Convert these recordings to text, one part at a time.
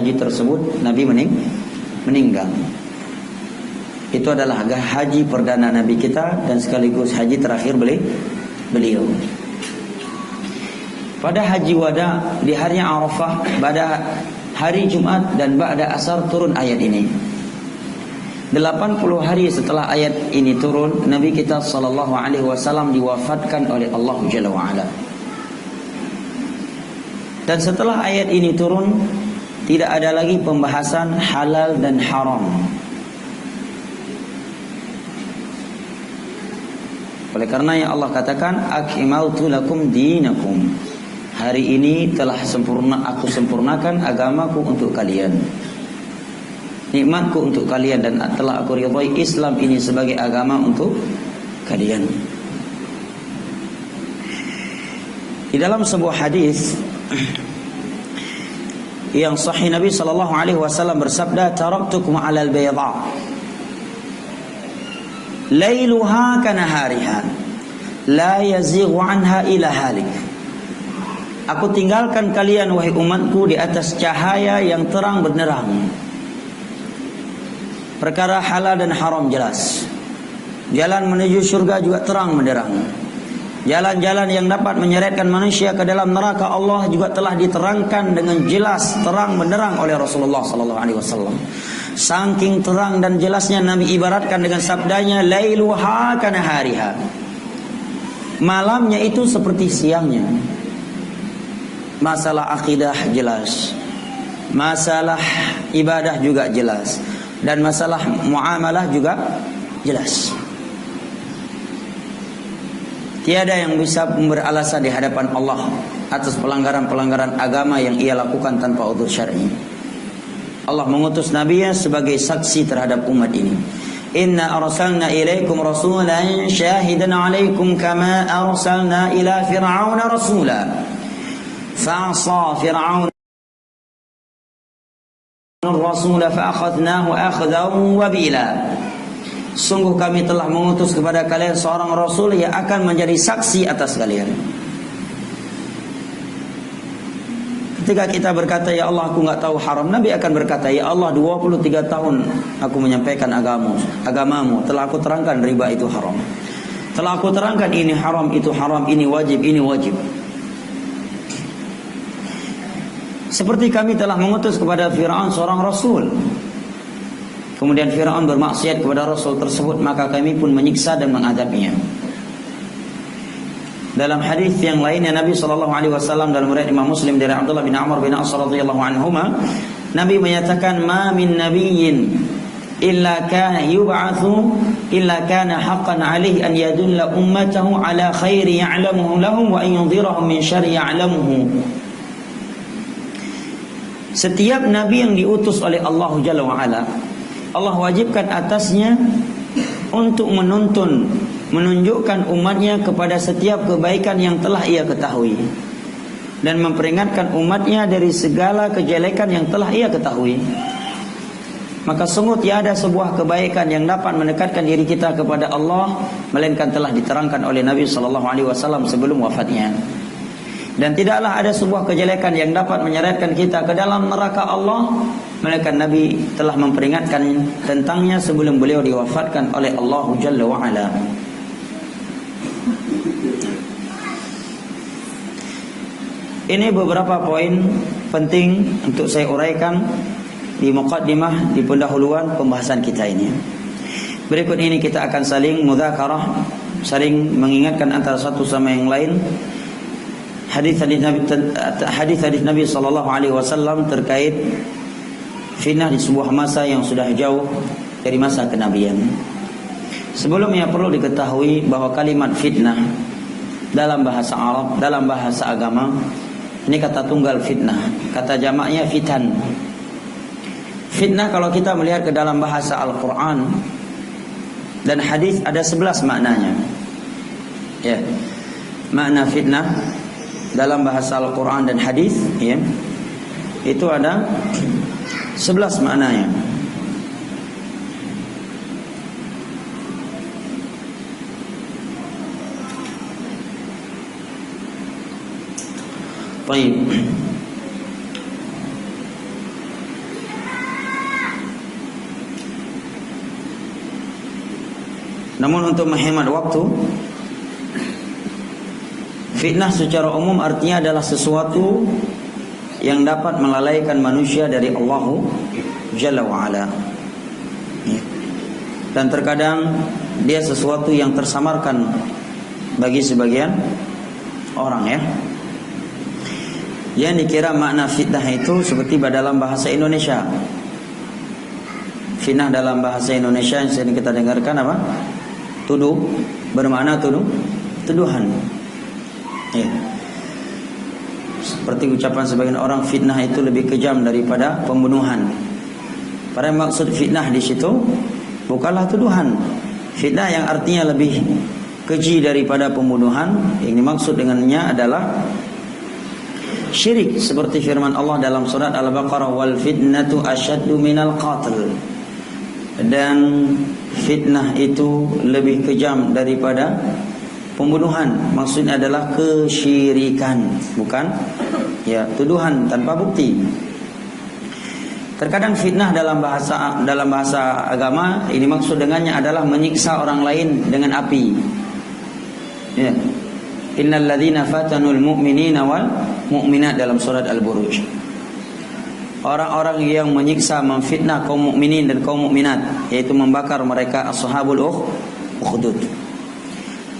haji tersebut Nabi meninggal. Itu adalah haji perdana Nabi kita dan sekaligus haji terakhir beliau. Pada haji wada di hari Arafah pada hari Jumat dan ba'da asar turun ayat ini. 80 hari setelah ayat ini turun, Nabi kita sallallahu alaihi wasallam diwafatkan oleh Allah Jalla wa Ala. Dan setelah ayat ini turun, tidak ada lagi pembahasan halal dan haram. Oleh karena yang Allah katakan, akmaltu lakum dinakum. Hari ini telah aku sempurnakan agamaku untuk kalian. Nikmatku untuk kalian dan telah aku ridhai Islam ini sebagai agama untuk kalian. Di dalam sebuah hadis yang sahih Nabi sallallahu alaihi wasallam bersabda, "Taraktukum 'alal bayda. Lailuha kanahariha, la yazighu 'anha ila halik." Aku tinggalkan kalian wahai umatku di atas cahaya yang terang benderang. Perkara halal dan haram jelas. Jalan menuju surga juga terang benderang. Jalan-jalan yang dapat menyeretkan manusia ke dalam neraka Allah juga telah diterangkan dengan jelas terang benderang oleh Rasulullah sallallahu alaihi wasallam. Saking terang dan jelasnya Nabi ibaratkan dengan sabdanya, lailuha kanahariha. Malamnya itu seperti siangnya. Masalah akidah jelas, masalah ibadah juga jelas, dan masalah muamalah juga jelas. Tiada yang bisa beralasan di hadapan Allah atas pelanggaran-pelanggaran agama yang ia lakukan tanpa udzur syar'i. Allah mengutus Nabi-Nya sebagai saksi terhadap umat ini. Inna arsalna ilaikum rasulan syahidan alaikum kama arsalna ila fir'auna rasula. Fa'asa fir'aun ar-rasul fa'akhadnahu akhdan wabila. Sungguh kami telah mengutus kepada kalian seorang rasul yang akan menjadi saksi atas kalian. Ketika kita berkata, ya Allah aku enggak tahu haram, Nabi akan berkata, ya Allah 23 tahun aku menyampaikan agamamu, telah aku terangkan riba itu haram, telah aku terangkan ini haram, itu haram, ini wajib, ini wajib. Seperti kami telah mengutus kepada Fir'aun seorang rasul, kemudian Fir'aun bermaksiat kepada rasul tersebut, maka kami pun menyiksa dan mengadabnya. Dalam hadis yang lainnya Nabi SAW dalam riwayat Imam Muslim dari Abdullah bin Amr bin As radhiyallahu anhuma, Nabi menyatakan, ma min nabiyyin illa kana yub'atsu illa kana haqqan 'alaihi an yadulla ummatahu 'ala khairi ya'lamuhu lahum wa an yundhirahum min syarri ya'lamuhu. Setiap nabi yang diutus oleh Allah Jalla wa Ala, Allah wajibkan atasnya untuk menunjukkan umatnya kepada setiap kebaikan yang telah ia ketahui, dan memperingatkan umatnya dari segala kejelekan yang telah ia ketahui. Maka sungguh tiada sebuah kebaikan yang dapat mendekatkan diri kita kepada Allah melainkan telah diterangkan oleh Nabi SAW sebelum wafatnya. Dan tidaklah ada sebuah kejelekan yang dapat menyeretkan kita ke dalam neraka Allah melainkan Nabi telah memperingatkan tentangnya sebelum beliau diwafatkan oleh Allah Jalla wa Ala. Ini beberapa poin penting untuk saya uraikan di muqaddimah, di pendahuluan pembahasan kita ini. Berikut ini kita akan saling mudzakarah, saling mengingatkan antara satu sama yang lain hadis-hadis Nabi sallallahu alaihi wasallam terkait fitnah di sebuah masa yang sudah jauh dari masa kenabian. Sebelumnya perlu diketahui bahwa kalimat fitnah dalam bahasa Arab, dalam bahasa agama, ini kata tunggal fitnah, kata jamaknya fitan. Fitnah kalau kita melihat ke dalam bahasa Al-Quran dan hadis ada 11 maknanya. Ya, makna fitnah dalam bahasa Al-Quran dan hadis, ya, itu ada 11 maknanya. Baik. Namun untuk menghemat waktu, fitnah secara umum artinya adalah sesuatu yang dapat melalaikan manusia dari Allah Jalla wa'ala. Dan terkadang dia sesuatu yang tersamarkan bagi sebagian orang, ya. Yang dikira makna fitnah itu seperti dalam bahasa Indonesia. Fitnah dalam bahasa Indonesia yang sering kita dengarkan apa? Tuduh, bermakna tuduhan. Ya. Seperti ucapan sebagian orang, fitnah itu lebih kejam daripada pembunuhan. Pada maksud fitnah di situ bukanlah tuduhan. Fitnah yang artinya lebih keji daripada pembunuhan, yang dimaksud dengannya adalah syirik, seperti firman Allah dalam surat Al-Baqarah, wal fitnatu asyaddu minal qatl. Dan fitnah itu lebih kejam daripada pembunuhan. Maksudnya adalah kesyirikan, bukan ya tuduhan tanpa bukti. Terkadang fitnah dalam bahasa agama ini maksud dengannya adalah menyiksa orang lain dengan api. Ya. Innal ladzina fatanul mu'minina wal mu'minat dalam surat Al-Buruj. Orang-orang yang menyiksa, memfitnah kaum mukminin dan kaum mukminat, yaitu membakar mereka ashabul ukhdud.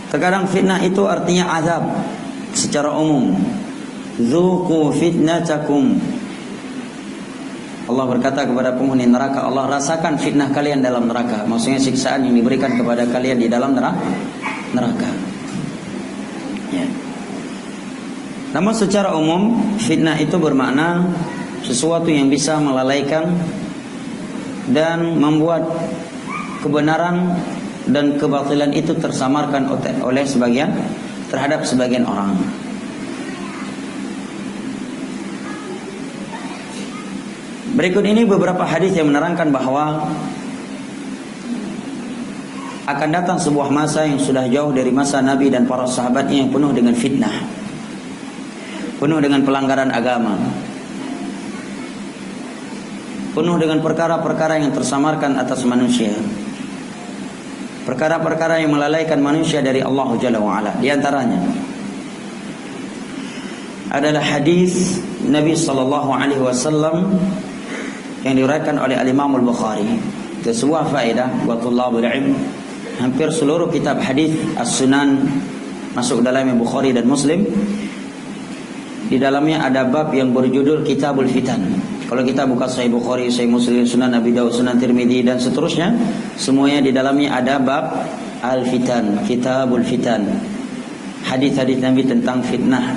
Terkadang fitnah itu artinya azab secara umum. Dzuqu fitnatakum. Allah berkata kepada penghuni neraka, Allah rasakan fitnah kalian dalam neraka. Maksudnya siksaan yang diberikan kepada kalian di dalam neraka. Ya. Namun secara umum fitnah itu bermakna sesuatu yang bisa melalaikan dan membuat kebenaran dan kebatilan itu tersamarkan oleh terhadap sebagian orang. Berikut ini beberapa hadis yang menerangkan bahwa akan datang sebuah masa yang sudah jauh dari masa Nabi dan para sahabatnya yang penuh dengan fitnah, penuh dengan pelanggaran agama, penuh dengan perkara-perkara yang tersamarkan atas manusia, perkara-perkara yang melalaikan manusia dari Allah Jalla wa'ala. Di antaranya adalah hadis Nabi SAW yang diriwayatkan oleh Al-Imam Al-Bukhari. Itu sebuah faedah buat thulabul ilm. Hampir seluruh kitab hadis As-Sunan masuk dalam Bukhari dan Muslim. Di dalamnya ada bab yang berjudul Kitabul Fitan. Kalau kita buka Sahih Bukhari, Sahih Muslim, Sunan Abi Dawud, Sunan Tirmidzi dan seterusnya, semuanya di dalamnya ada bab Al-Fitan, Kitabul Fitan. Hadis-hadis Nabi tentang fitnah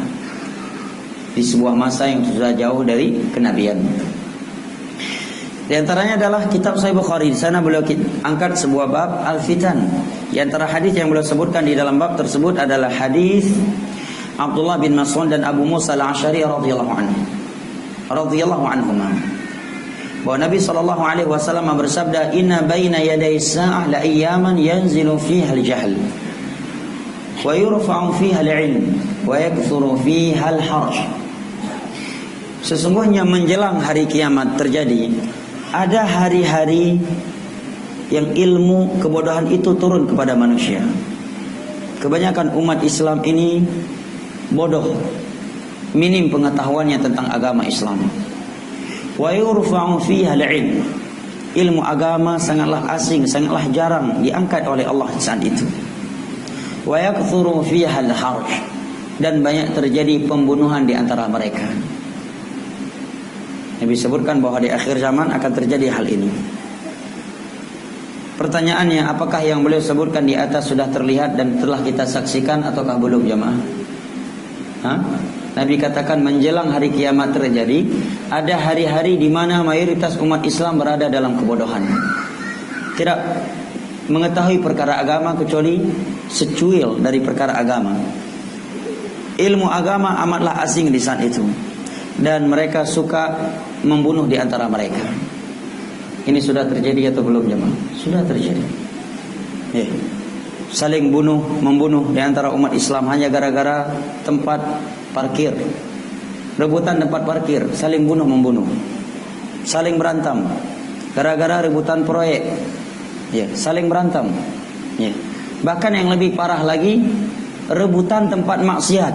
di sebuah masa yang sudah jauh dari kenabian. Di antaranya adalah kitab Sahih Bukhari. Di sana beliau angkat sebuah bab Al-Fitan. Di antara hadis yang beliau sebutkan di dalam bab tersebut adalah hadis Abdullah bin Mas'ud dan Abu Musa Al-Asy'ari radhiyallahu anhuma. Bahwa Nabi sallallahu alaihi wasallam bersabda, "Inna baina yaday sa'ah la ayyaman yanzilu fiha al-jahl wa yurfa'u fiha al-'ilm wa yakthuru fiha al-harj." Sesungguhnya menjelang hari kiamat terjadi, ada hari-hari yang ilmu kebodohan itu turun kepada manusia. Kebanyakan umat Islam ini bodoh, minim pengetahuannya tentang agama Islam. Wa yurfa'u fiha al-'ilm. Ilmu agama sangatlah asing, sangatlah jarang diangkat oleh Allah saat itu. Wa yakthuru fiha al-harj. Dan banyak terjadi pembunuhan di antara mereka. Nabi sebutkan bahwa di akhir zaman akan terjadi hal ini. Pertanyaannya, apakah yang beliau sebutkan di atas sudah terlihat dan telah kita saksikan ataukah belum, jemaah? Nabi katakan menjelang hari kiamat terjadi, ada hari-hari di mana mayoritas umat Islam berada dalam kebodohan, tidak mengetahui perkara agama kecuali secuil dari perkara agama. Ilmu agama amatlah asing di saat itu, dan mereka suka membunuh di antara mereka. Ini sudah terjadi atau belum, jemaah? Sudah terjadi. Saling membunuh di antara umat Islam hanya gara-gara tempat parkir. Rebutan tempat parkir, saling membunuh. Saling berantem gara-gara rebutan proyek. Saling berantem. Bahkan yang lebih parah lagi, rebutan tempat maksiat.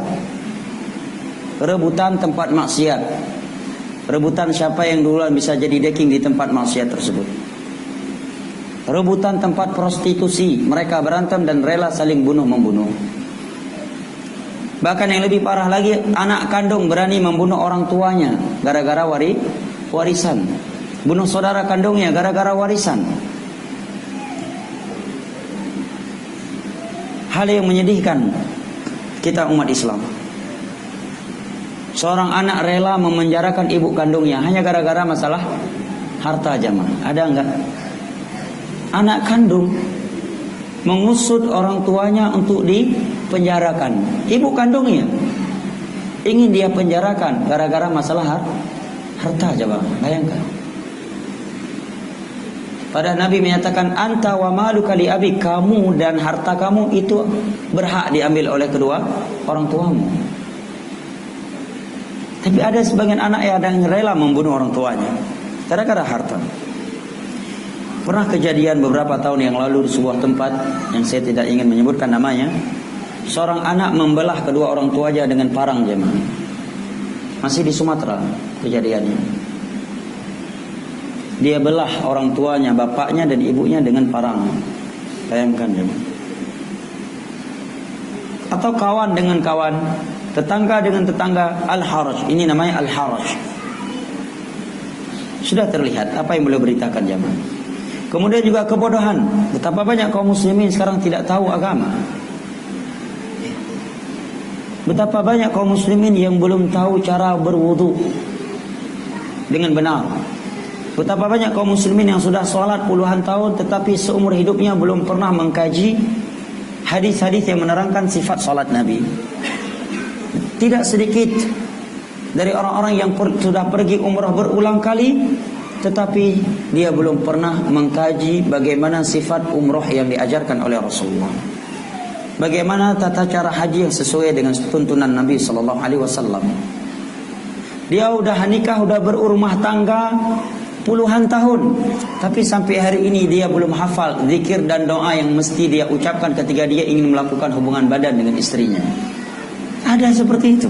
Rebutan tempat maksiat. Rebutan siapa yang duluan bisa jadi deking di tempat maksiat tersebut. Rebutan tempat prostitusi. Mereka berantem dan rela saling bunuh-membunuh. Bahkan yang lebih parah lagi, anak kandung berani membunuh orang tuanya gara-gara warisan. Bunuh saudara kandungnya gara-gara warisan. Hal yang menyedihkan kita umat Islam. Seorang anak rela memenjarakan ibu kandungnya hanya gara-gara masalah harta jamaah. Ada enggak? Anak kandung mengusut orang tuanya untuk dipenjarakan. Ibu kandungnya ingin dia penjarakan gara-gara masalah harta jamaah. Bayangkan. Padahal Nabi menyatakan anta wa maluka li abi, kamu dan harta kamu itu berhak diambil oleh kedua orang tuamu. Tapi ada sebagian anak yang rela membunuh orang tuanya gara-gara harta. Pernah kejadian beberapa tahun yang lalu di sebuah tempat yang saya tidak ingin menyebutkan namanya. Seorang anak membelah kedua orang tuanya dengan parang jemaah. Masih di Sumatera kejadiannya. Dia belah orang tuanya, bapaknya dan ibunya dengan parang. Bayangkan jemaah. Atau kawan dengan kawan, tetangga dengan tetangga, al-haraj. Ini namanya al-haraj. Sudah terlihat apa yang beliau beritakan jemaah. Kemudian juga kebodohan. Betapa banyak kaum muslimin sekarang tidak tahu agama. Betapa banyak kaum muslimin yang belum tahu cara berwudu dengan benar. Betapa banyak kaum muslimin yang sudah sholat puluhan tahun tetapi seumur hidupnya belum pernah mengkaji hadis-hadis yang menerangkan sifat sholat Nabi. Tidak sedikit dari orang-orang yang sudah pergi umrah berulang kali, tetapi dia belum pernah mengkaji bagaimana sifat umrah yang diajarkan oleh Rasulullah. Bagaimana tata cara haji yang sesuai dengan tuntunan Nabi Sallallahu Alaihi Wasallam. Dia udah nikah, udah berumah tangga puluhan tahun, tapi sampai hari ini dia belum hafal zikir dan doa yang mesti dia ucapkan ketika dia ingin melakukan hubungan badan dengan istrinya. Ada seperti itu.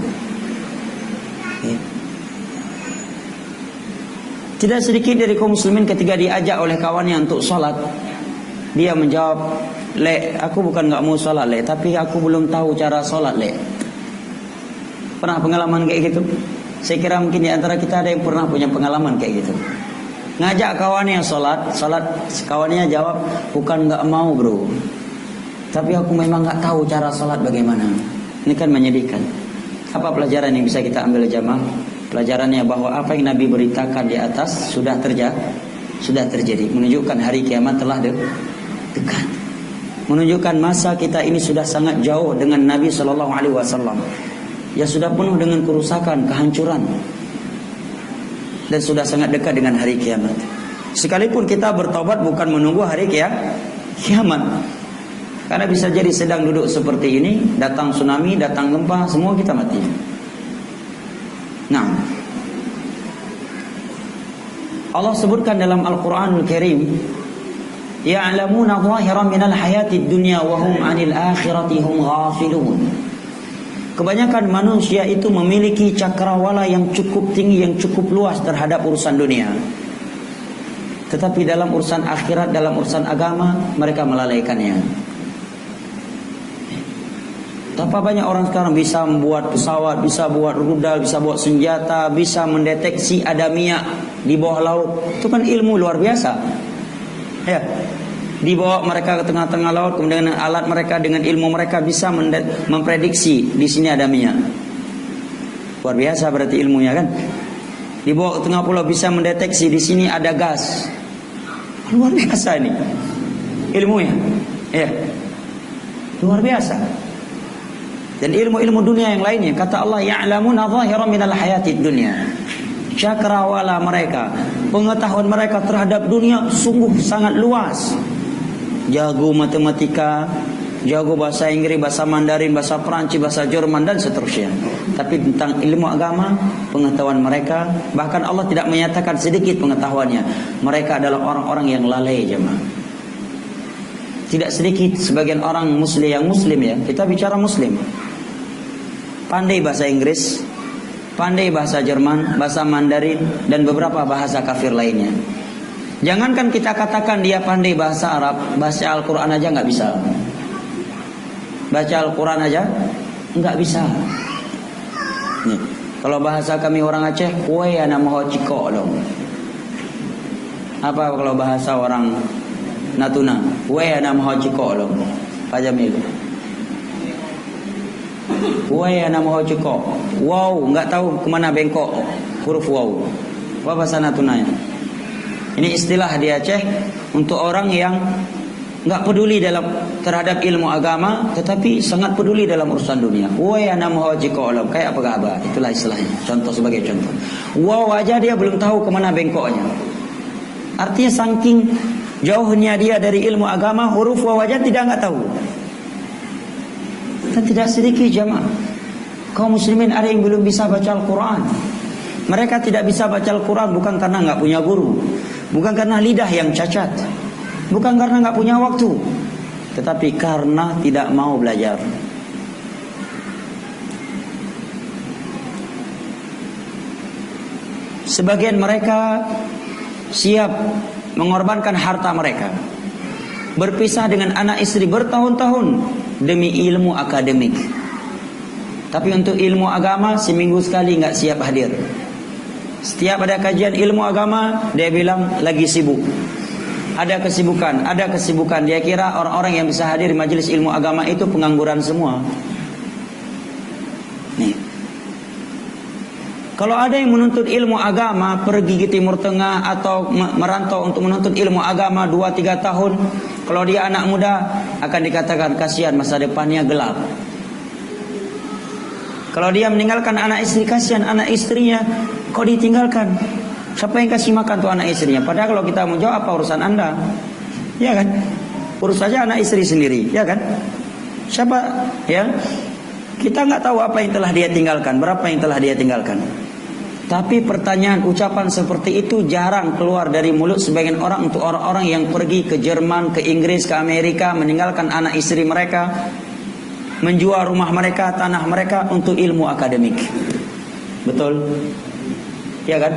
Tidak sedikit dari kaum muslimin ketika diajak oleh kawannya untuk sholat, dia menjawab, "Le, aku bukan gak mau sholat, Le, tapi aku belum tahu cara sholat, Le." Pernah pengalaman kayak gitu? Saya kira mungkin di antara kita ada yang pernah punya pengalaman kayak gitu. Ngajak kawannya sholat, kawannya jawab, "Bukan gak mau bro, tapi aku memang gak tahu cara sholat bagaimana." Ini kan menyedihkan. Apa pelajaran yang bisa kita ambil jamaah? Pelajarannya bahwa apa yang Nabi beritakan di atas sudah terjadi, menunjukkan hari kiamat telah dekat, menunjukkan masa kita ini sudah sangat jauh dengan Nabi Shallallahu Alaihi Wasallam, ya sudah penuh dengan kerusakan, kehancuran, dan sudah sangat dekat dengan hari kiamat. Sekalipun kita bertobat bukan menunggu hari kiamat, karena bisa jadi sedang duduk seperti ini, datang tsunami, datang gempa, semua kita mati. Nah, Allah sebutkan dalam Al-Quranul Karim, ya'lamuna zahiran minal hayatid dunya wa hum 'anil akhirati hum ghafilun. Kebanyakan manusia itu memiliki cakrawala yang cukup tinggi, yang cukup luas terhadap urusan dunia. Tetapi dalam urusan akhirat, dalam urusan agama, mereka melalaikannya. Betapa banyak orang sekarang bisa membuat pesawat, bisa buat rudal, bisa buat senjata, bisa mendeteksi ada minyak di bawah laut. Itu kan ilmu luar biasa. Ya, dibawa mereka ke tengah-tengah laut, kemudian dengan alat mereka, dengan ilmu mereka bisa memprediksi di sini ada minyak. Luar biasa berarti ilmunya kan. Dibawa ke tengah pulau bisa mendeteksi di sini ada gas. Luar biasa ini ilmunya. Ya, luar biasa. Dan ilmu-ilmu dunia yang lainnya, kata Allah, ya'lamuna zahiran minal hayatid dunya. Cakrawala mereka, pengetahuan mereka terhadap dunia sungguh sangat luas. Jago matematika, jago bahasa Inggris, bahasa Mandarin, bahasa Perancis, bahasa Jerman dan seterusnya. Tapi tentang ilmu agama, pengetahuan mereka, bahkan Allah tidak menyatakan sedikit pengetahuannya. Mereka adalah orang-orang yang lalai jemaah. tidak sedikit sebagian orang muslim yang muslim ya, kita bicara muslim, pandai bahasa Inggris, pandai bahasa Jerman, bahasa Mandarin, dan beberapa bahasa kafir lainnya. Jangankan kita katakan dia pandai bahasa Arab, bahasa Al-Quran aja nggak bisa. Baca Al-Quran aja nggak bisa. Nih, kalau bahasa kami orang Aceh, kue ana moho ciko dong. Apa kalau bahasa orang Natuna? Kue ana moho ciko dong. Pak Jamil. Kue ana moho ciko. Wow, nggak tahu kemana bengkok huruf wow. Apa bahasa Natunanya? Ini istilah di Aceh untuk orang yang nggak peduli terhadap ilmu agama, tetapi sangat peduli dalam urusan dunia. Woi ana moho jiko olam, kayak apa gaba? Itulah istilahnya. Contoh sebagai contoh. Wow aja dia belum tahu kemana bengkoknya. Artinya saking jauhnya dia dari ilmu agama, huruf wow aja nggak tahu. Dan tidak sedikit jamaah kaum muslimin ada yang belum bisa baca Al-Quran. Mereka tidak bisa baca Al-Quran bukan karena nggak punya guru, bukan karena lidah yang cacat, bukan karena nggak punya waktu, tetapi karena tidak mau belajar. Sebagian mereka siap mengorbankan harta mereka, berpisah dengan anak istri bertahun-tahun demi ilmu akademik. Tapi untuk ilmu agama seminggu sekali nggak siap hadir. Setiap ada kajian ilmu agama dia bilang lagi sibuk. Ada kesibukan. Dia kira orang-orang yang bisa hadir di majelis ilmu agama itu pengangguran semua. Nih. Kalau ada yang menuntut ilmu agama pergi ke Timur Tengah atau merantau untuk menuntut ilmu agama 2-3 tahun, kalau dia anak muda akan dikatakan kasihan, masa depannya gelap. Kalau dia meninggalkan anak istri, kasihan anak istrinya, kok ditinggalkan? Siapa yang kasih makan tuh anak istrinya? Padahal kalau kita mau jawab, apa urusan Anda? Ya kan? Urus saja anak istri sendiri, ya kan? Siapa? Ya, kita nggak tahu apa yang telah dia tinggalkan, berapa yang telah dia tinggalkan. Tapi pertanyaan, ucapan seperti itu jarang keluar dari mulut sebagian orang untuk orang-orang yang pergi ke Jerman, ke Inggris, ke Amerika, meninggalkan anak istri mereka, menjual rumah mereka, tanah mereka untuk ilmu akademik. Betul? Ya kan?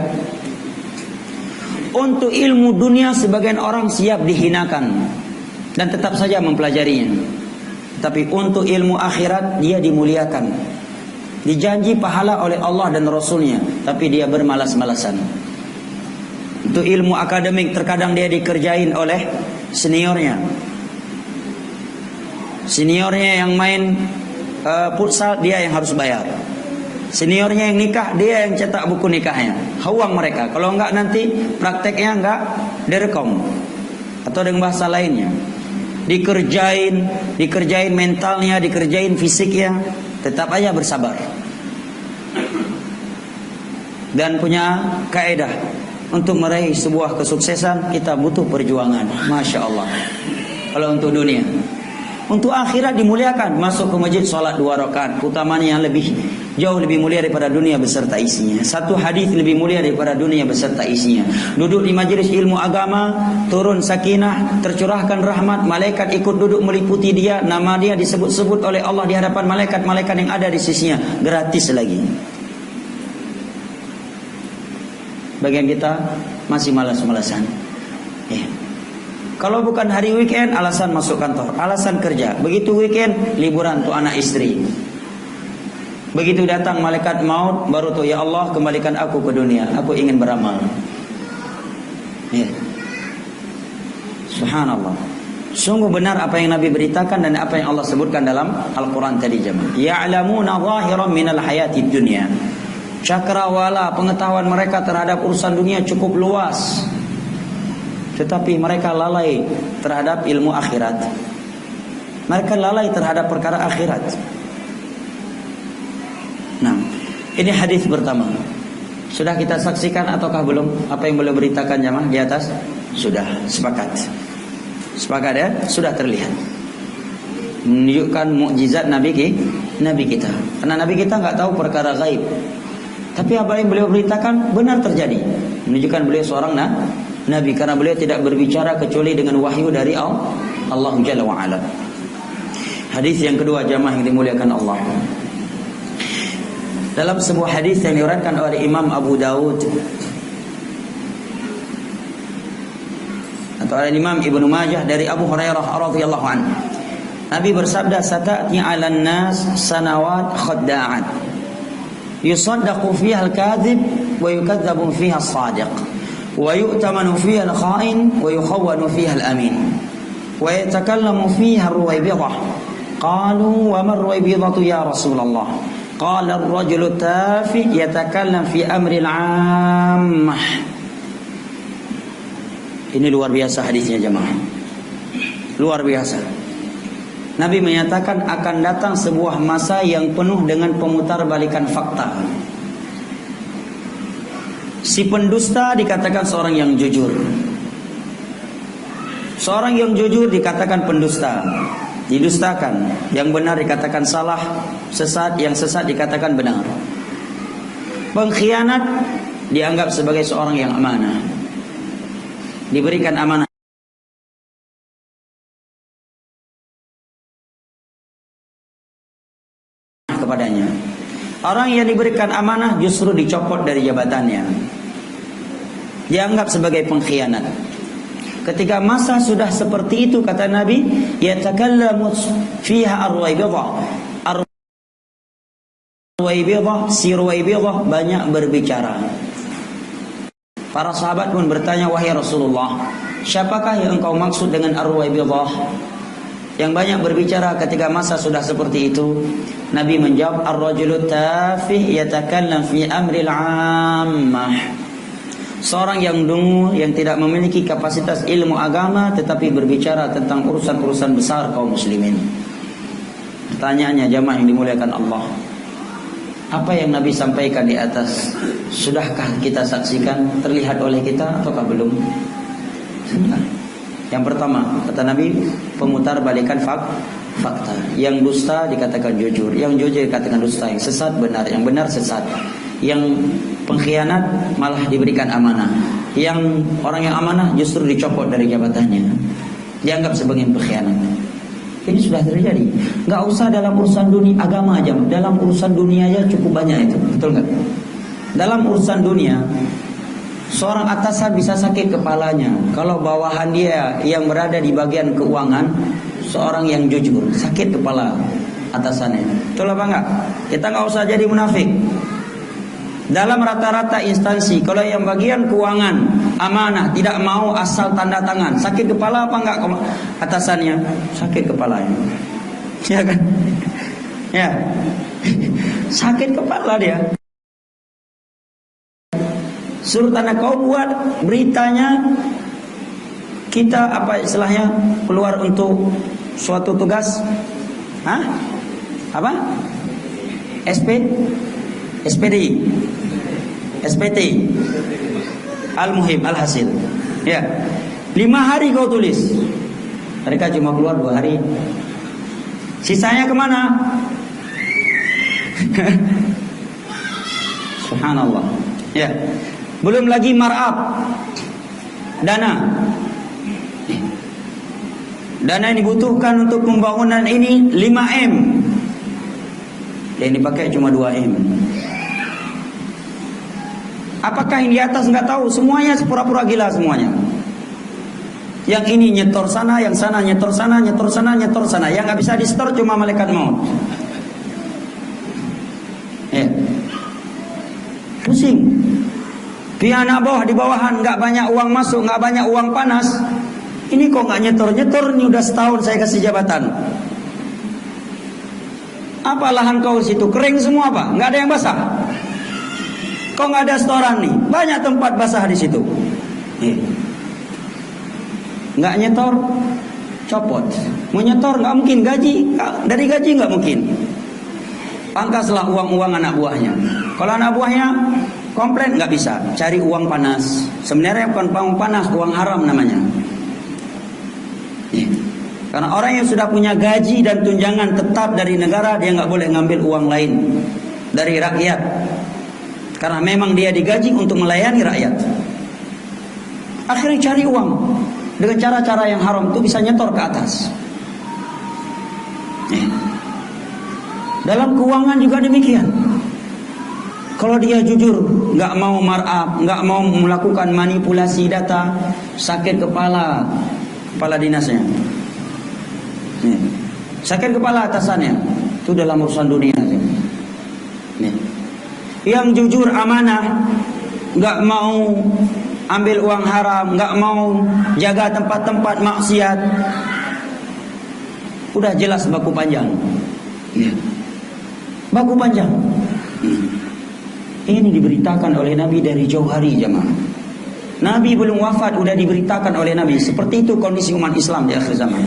Untuk ilmu dunia sebagian orang siap dihinakan dan tetap saja mempelajarinya. Tapi untuk ilmu akhirat dia dimuliakan, dijanji pahala oleh Allah dan Rasulnya, tapi dia bermalas-malasan. Untuk ilmu akademik terkadang dia dikerjain oleh seniornya. Seniornya yang main futsal, dia yang harus bayar. Seniornya yang nikah, dia yang cetak buku nikahnya. Hawang mereka. Kalau enggak nanti prakteknya enggak direkom. Atau dengan bahasa lainnya, dikerjain mentalnya, dikerjain fisiknya, tetap aja bersabar. Dan punya kaidah, untuk meraih sebuah kesuksesan kita butuh perjuangan. Masya Allah. Kalau untuk dunia, untuk akhirat dimuliakan, masuk ke masjid sholat 2 rakaat, utamanya yang jauh lebih mulia daripada dunia beserta isinya. Satu hadis lebih mulia daripada dunia beserta isinya. Duduk di majelis ilmu agama, turun sakinah, tercurahkan rahmat, malaikat ikut duduk meliputi dia, nama dia disebut-sebut oleh Allah di hadapan malaikat-malaikat yang ada di sisinya, gratis lagi. Bagian kita masih malas-malasan. Kalau bukan hari weekend, alasan masuk kantor, alasan kerja. Begitu weekend, liburan untuk anak istri. Begitu datang malaikat maut, baru tuh, ya Allah kembalikan aku ke dunia, aku ingin beramal. Ya. Subhanallah. Sungguh benar apa yang Nabi beritakan dan apa yang Allah sebutkan dalam Al-Quran tadi jemaah. Ya'lamuna zahiran minal hayatid dunya. Cakrawala, pengetahuan mereka terhadap urusan dunia cukup luas, tetapi mereka lalai terhadap ilmu akhirat. Mereka lalai terhadap perkara akhirat. Nah, ini hadis pertama. Sudah kita saksikan ataukah belum? Apa yang boleh beritakan jemaah di atas? Sudah, sepakat. Sepakat ya? Sudah terlihat. Menunjukkan mukjizat Nabi kita. Karena Nabi kita nggak tahu perkara gaib. Tapi apa yang beliau beritakan benar terjadi. Menunjukkan beliau seorang Nabi, karena beliau tidak berbicara kecuali dengan wahyu dari Allah Jalla wa Ala. Hadis yang kedua jamaah yang dimuliakan Allah. Dalam sebuah hadis yang diriwayatkan oleh Imam Abu Dawud atau oleh Imam Ibnu Majah dari Abu Hurairah radhiyallahu anhu, Nabi bersabda, "Sata'ti 'alan nas sanawat khadda'at yusaddaqu fiha al-kadhib wa yukadzabu fiha as-sadiq wa yu'tamanu fiha al-kha'in wa yukhawwanu fiha al-amin wa yatakallamu fiha ar-ruwaybidah." Qalu wa ma ar-ruwaybidatu ya Rasulullah? Qala ar-rajulu tafi yatakallam fi amri al-'ammah. Ini luar biasa hadisnya jemaah. Luar biasa. Nabi menyatakan akan datang sebuah masa yang penuh dengan pemutarbalikan fakta. Si pendusta dikatakan seorang yang jujur. Seorang yang jujur dikatakan pendusta, didustakan. Yang benar dikatakan salah, yang sesat dikatakan benar. Pengkhianat dianggap sebagai seorang yang amanah, diberikan amanah kepadanya. Orang yang diberikan amanah justru dicopot dari jabatannya, dianggap sebagai pengkhianat. Ketika masa sudah seperti itu, kata Nabi, yatakallamu fiha ar-ruwaybidah. Ar-ruwaybidah, si ruwaybidah banyak berbicara. Para sahabat pun bertanya, wahai Rasulullah, siapakah yang engkau maksud dengan ar-ruwaybidah yang banyak berbicara ketika masa sudah seperti itu? Nabi menjawab, ar-rajulu tafih yatakallam fi amril 'ammah. Seorang yang dungu, yang tidak memiliki kapasitas ilmu agama, tetapi berbicara tentang urusan-urusan besar kaum muslimin. Pertanyaannya jamaah yang dimuliakan Allah, apa yang Nabi sampaikan di atas, sudahkah kita saksikan, terlihat oleh kita ataukah belum? Sudah. Yang pertama, kata Nabi, pemutar balikan fakta. Yang dusta dikatakan jujur, yang jujur dikatakan dusta, yang sesat benar, yang benar sesat, yang pengkhianat malah diberikan amanah, yang orang yang amanah justru dicopot dari jabatannya, dianggap sebagai pengkhianat. Ini sudah terjadi. Nggak usah dalam urusan dunia agama aja, dalam urusan dunia aja cukup banyak itu, betul nggak? Dalam urusan dunia, seorang atasan bisa sakit kepalanya kalau bawahan dia yang berada di bagian keuangan seorang yang jujur, sakit kepala atasannya. Betul apa enggak? Kita nggak usah jadi munafik. Dalam rata-rata instansi, kalau yang bagian keuangan amanah tidak mau asal tanda tangan, sakit kepala apa enggak atasannya? Sakit kepalanya, ya kan? Ya, sakit kepala dia. Suruh tanda kau buat beritanya, kita apa istilahnya keluar untuk suatu tugas, apa? SPD, Al-Muhim, Al-Hasil. Ya, 5 hari kau tulis, mereka cuma keluar 2 hari. Sisanya kemana? Subhanallah. Ya, belum lagi mar'ab, dana yang dibutuhkan untuk pembangunan ini 5M, yang dipakai cuma 2M. Apakah yang di atas nggak tahu? Semuanya pura-pura gila semuanya. Yang ini nyetor sana, yang sana nyetor sana, nyetor sana, nyetor sana. Yang nggak bisa di store cuma malaikat maut. Pusing. Piana bawah di bawahan nggak banyak uang masuk, nggak banyak uang panas. Ini kok nggak nyetor? Ini udah setahun saya kasih jabatan. Apa lahan kau situ kering semua apa? Nggak ada yang basah. Kok nggak ada setoran nih? Banyak tempat basah di situ. Nggak nyetor, copot. Mau nyetor nggak mungkin, gaji dari gaji nggak mungkin. Pangkaslah uang-uang anak buahnya. Kalau anak buahnya komplain nggak bisa, cari uang panas. Sebenarnya bukan uang panas, uang haram namanya. Karena orang yang sudah punya gaji dan tunjangan tetap dari negara, dia nggak boleh ngambil uang lain dari rakyat. Karena memang dia digaji untuk melayani rakyat. Akhirnya cari uang dengan cara-cara yang haram itu bisa nyetor ke atas. Dalam keuangan juga demikian. Kalau dia jujur, nggak mau markup, nggak mau melakukan manipulasi data, sakit kepala dinasnya, sakit kepala atasannya, itu dalam urusan dunia. Yang jujur amanah, nggak mau ambil uang haram, nggak mau jaga tempat-tempat maksiat, udah jelas baku panjang. Baku panjang. Ini diberitakan oleh Nabi dari jauh hari, jemaah. Nabi belum wafat udah diberitakan oleh Nabi. Seperti itu kondisi umat Islam di akhir zaman.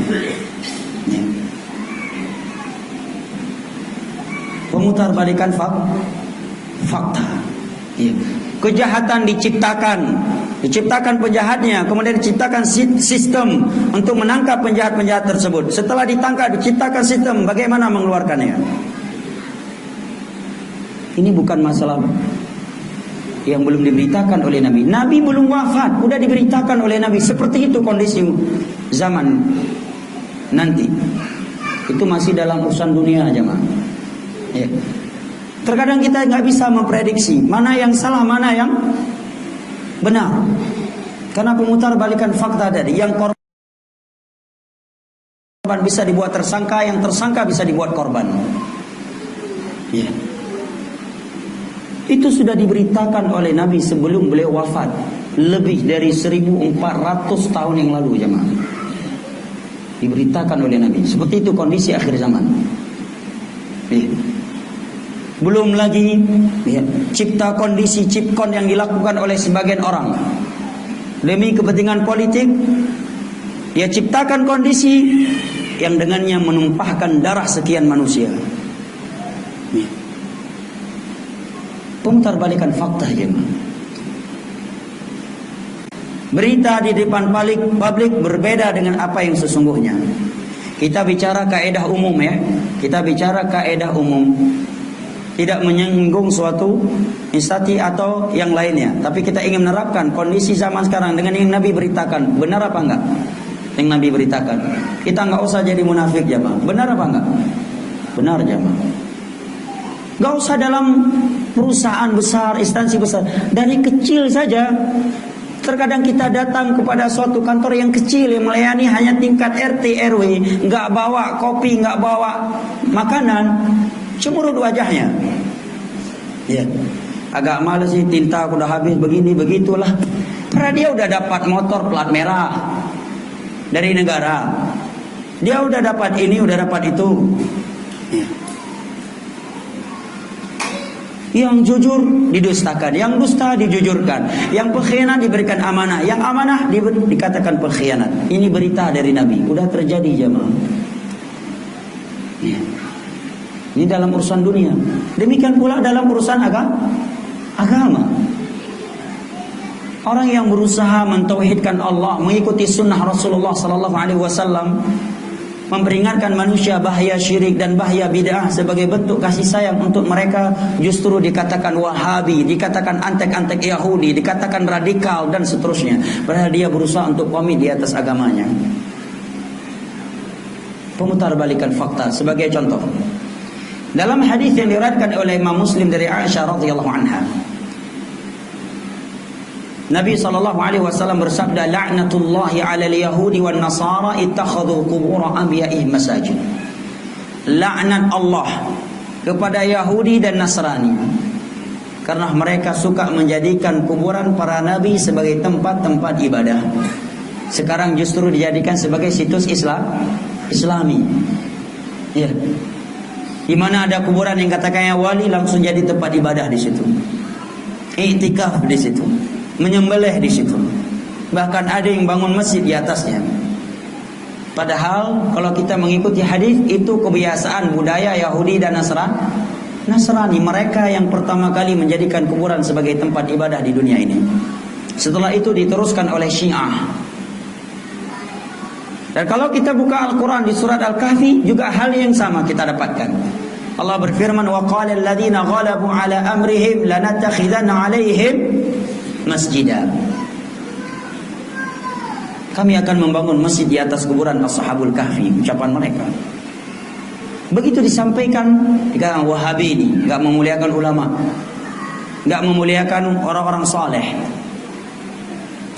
Pemutarbalikan fakta. Kejahatan diciptakan penjahatnya, kemudian diciptakan sistem untuk menangkap penjahat-penjahat tersebut. Setelah ditangkap, diciptakan sistem bagaimana mengeluarkannya. Ini bukan masalah yang belum diberitakan oleh Nabi. Nabi belum wafat, udah diberitakan oleh Nabi. Seperti itu kondisi zaman nanti. Itu masih dalam urusan dunia aja, Mak. Ya. Terkadang kita nggak bisa memprediksi mana yang salah, mana yang benar. Karena pemutar balikan fakta tadi, yang korban bisa dibuat tersangka, yang tersangka bisa dibuat korban. Ya. Itu sudah diberitakan oleh Nabi sebelum beliau wafat, lebih dari 1400 tahun yang lalu, jemaah. Diberitakan oleh Nabi. Seperti itu kondisi akhir zaman. Ya. Belum lagi cipta kondisi cipkon yang dilakukan oleh sebagian orang demi kepentingan politik. Dia ciptakan kondisi yang dengannya menumpahkan darah sekian manusia. Pemutarbalikan fakta, jemaah. Berita di depan publik berbeda dengan apa yang sesungguhnya. Kita bicara kaedah umum, ya. Kita bicara kaedah umum, tidak menyinggung suatu instansi atau yang lainnya. Tapi kita ingin menerapkan kondisi zaman sekarang dengan yang Nabi beritakan. Benar apa enggak? Yang Nabi beritakan. Kita enggak usah jadi munafik, jemaah. Benar apa enggak? Benar, jemaah. Enggak usah dalam perusahaan besar, instansi besar. Dari kecil saja. Terkadang kita datang kepada suatu kantor yang kecil yang melayani hanya tingkat RT RW, enggak bawa kopi, enggak bawa makanan, cemurut wajahnya. Ya. Agak males sih, tinta udah habis, begini begitulah. Karena dia udah dapat motor plat merah dari negara. Dia udah dapat ini, udah dapat itu. Ya. Yang jujur didustakan, yang dusta dijujurkan, yang pengkhianat diberikan amanah, yang amanah dikatakan pengkhianat. Ini berita dari Nabi, udah terjadi, jemaah. Ya. Ini dalam urusan dunia. Demikian pula dalam urusan agama. Orang yang berusaha mentauhidkan Allah, mengikuti sunnah Rasulullah sallallahu alaihi wasallam, memperingatkan manusia bahaya syirik dan bahaya bid'ah sebagai bentuk kasih sayang untuk mereka, justru dikatakan Wahabi, dikatakan antek-antek Yahudi, dikatakan radikal dan seterusnya. Padahal dia berusaha untuk komit di atas agamanya. Pemutarbalikan fakta sebagai contoh. Dalam hadis yang diriwayatkan oleh Imam Muslim dari Aisyah radhiyallahu anha, Nabi SAW bersabda, la'natullahi 'alal yahudi wan nasara ittakhadhu qubur anbiya'ihim masajid. Laknat Allah kepada Yahudi dan Nasrani karena mereka suka menjadikan kuburan para nabi sebagai tempat-tempat ibadah. Sekarang justru dijadikan sebagai situs Islami. Ya. Di mana ada kuburan yang katakannya wali, langsung jadi tempat ibadah di situ. Iktikaf di situ. Menyembelih di situ. Bahkan ada yang bangun masjid di atasnya. Padahal kalau kita mengikuti hadis, itu kebiasaan budaya Yahudi dan Nasrani. Mereka yang pertama kali menjadikan kuburan sebagai tempat ibadah di dunia ini. Setelah itu diteruskan oleh Syiah. Dan kalau kita buka Al-Quran di surat Al-Kahfi, juga hal yang sama kita dapatkan. Allah berfirman, وَقَالَ الَّذِينَ غَلَبُوا عَلَى أَمْرِهِمْ لَنَتَّخِذَنَّ عَلَيْهِمْ masjidah. Kami akan membangun masjid di atas kuburan Ashabul Kahfi, ucapan mereka. Begitu disampaikan, dikatakan Wahabi ini enggak memuliakan ulama, enggak memuliakan orang-orang saleh.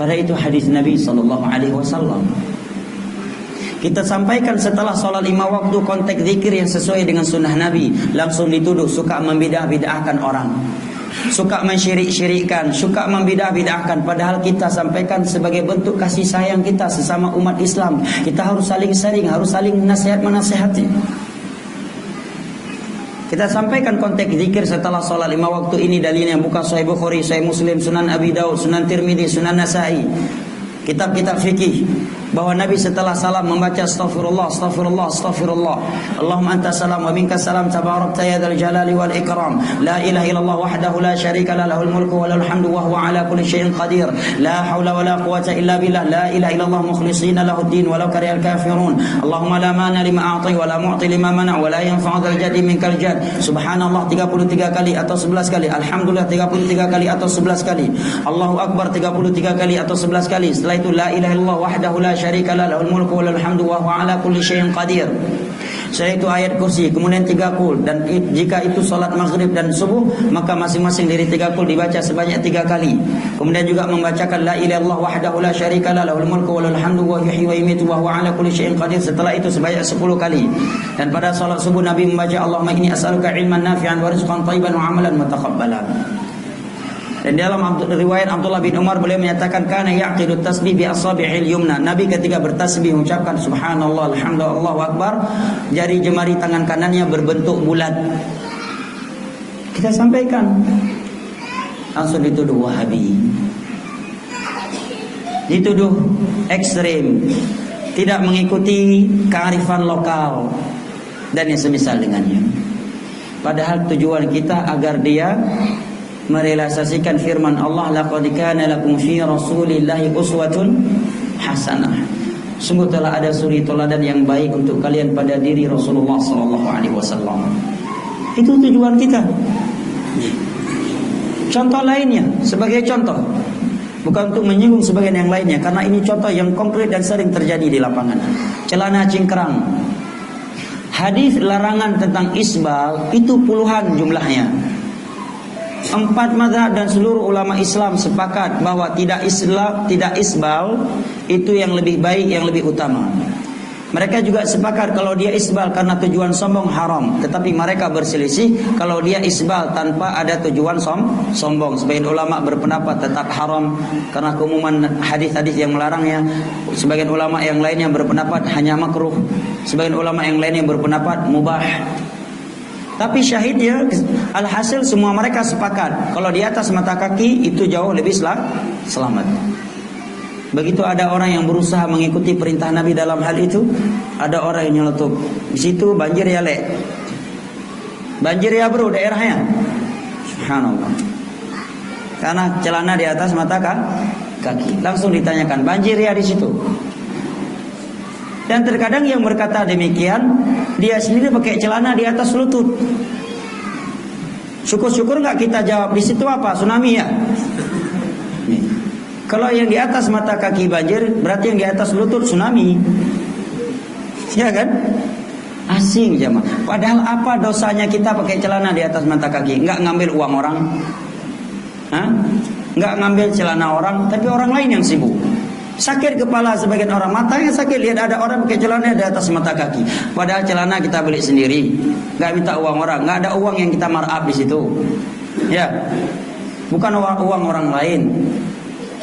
Pada itu hadis Nabi SAW. Kita sampaikan setelah sholat 5 waktu konteks zikir yang sesuai dengan sunnah Nabi, langsung dituduh suka membidah-bidahkan orang, suka mensyirik-syirikkan, suka membidah-bidahkan. Padahal kita sampaikan sebagai bentuk kasih sayang kita sesama umat Islam. Kita harus saling sharing, harus saling nasihat-menasihati. Kita sampaikan konteks zikir setelah sholat 5 waktu ini dalilnya bukan Sahih Bukhari, Sahih Muslim, Sunan Abi Daud, Sunan Tirmidzi, Sunan Nasai, kitab-kitab fikih, bahwa Nabi setelah salam membaca astaghfirullah, astaghfirullah, astaghfirullah. Allahumma anta salam wa minka salam tabarakta ya dzal jalali wal ikram. La ilaha illallah wahdahu la syarika la lahul mulku wa lahul hamdu wa huwa ala kulli syai'in qadir. La haula wa la quwwata illa billah. La ilaha illallah mukhlishina lahud din walau karihal kafirun. Allahumma la mana lima a'ti wa la mu'ti lima mana' wa la yanfa'u dzal jaddi minkal jadd. Subhanallah 33 kali atau 11 kali. Alhamdulillah 33 kali atau 11 kali. Allahu akbar 33 kali atau 11 kali. Setelah itu la ilaha illallah wahdahu la syarika la lahul mulku wa lahul hamdu wa huwa ala kulli syai'in qadir. Setelah itu ayat kursi, kemudian 3 qul, dan jika itu salat maghrib dan subuh maka masing-masing dari 3 qul dibaca sebanyak 3 kali. Kemudian juga membacakan la ilaha illallah wahdahu la syarika la lahul mulku wa lahul hamdu wa yuhyi wa yumiitu wa huwa ala kulli syai'in qadir. Setelah itu sebanyak 10 kali. Dan pada salat subuh Nabi membaca Allahumma inni as'aluka ilman nafi'an wa rizqan thayyiban wa amalan mutaqabbalan. Dan dalam riwayat Abdullah bin Umar beliau menyatakan kana yaqidu tasbih bi asabi'il yumna. Nabi ketika bertasbih mengucapkan subhanallah, alhamdulillah, Allahu akbar, jari jemari tangan kanannya berbentuk bulat. Kita sampaikan, langsung dituduh Wahabi, dituduh ekstrem, tidak mengikuti kearifan lokal dan yang semisal dengannya. Padahal tujuan kita agar dia merealisasikan firman Allah, laqad kana lakum fi rasulillahi uswatun hasanah. Sungguh telah ada suri teladan yang baik untuk kalian pada diri Rasulullah SAW. Itu tujuan kita. Contoh lainnya, sebagai contoh, bukan untuk menyinggung sebagian yang lainnya, karena ini contoh yang konkret dan sering terjadi di lapangan. Celana cingkrang. Hadis larangan tentang isbal itu puluhan jumlahnya. 4 mazhab dan seluruh ulama Islam sepakat bahwa tidak isbal itu yang lebih baik, yang lebih utama. Mereka juga sepakat kalau dia isbal karena tujuan sombong haram, tetapi mereka berselisih kalau dia isbal tanpa ada tujuan sombong. Sebagian ulama berpendapat tetap haram karena keumuman hadis-hadis yang melarangnya. Sebagian ulama yang lainnya berpendapat hanya makruh. Sebagian ulama yang lainnya berpendapat mubah. Tapi syahidnya, alhasil semua mereka sepakat kalau di atas mata kaki itu jauh lebih selamat. Begitu ada orang yang berusaha mengikuti perintah Nabi dalam hal itu, ada orang yang nyeletuk. Di situ banjir ya lek, banjir ya bro daerahnya. Subhanallah. Karena celana di atas mata kaki. Langsung ditanyakan, banjir ya di situ. Dan terkadang yang berkata demikian, dia sendiri pakai celana di atas lutut. Syukur-syukur nggak kita jawab di situ apa? Tsunami ya? Nih. Kalau yang di atas mata kaki banjir, berarti yang di atas lutut tsunami. Ya kan? Asing jemaah. Padahal apa dosanya kita pakai celana di atas mata kaki? Nggak ngambil uang orang, nggak ngambil celana orang, tapi orang lain yang sibuk. Sakit kepala sebagian orang, matanya sakit lihat ada orang pakai celana di atas mata kaki. Padahal celana kita beli sendiri, nggak minta uang orang, nggak ada uang yang kita markup di situ, ya, bukan uang orang lain.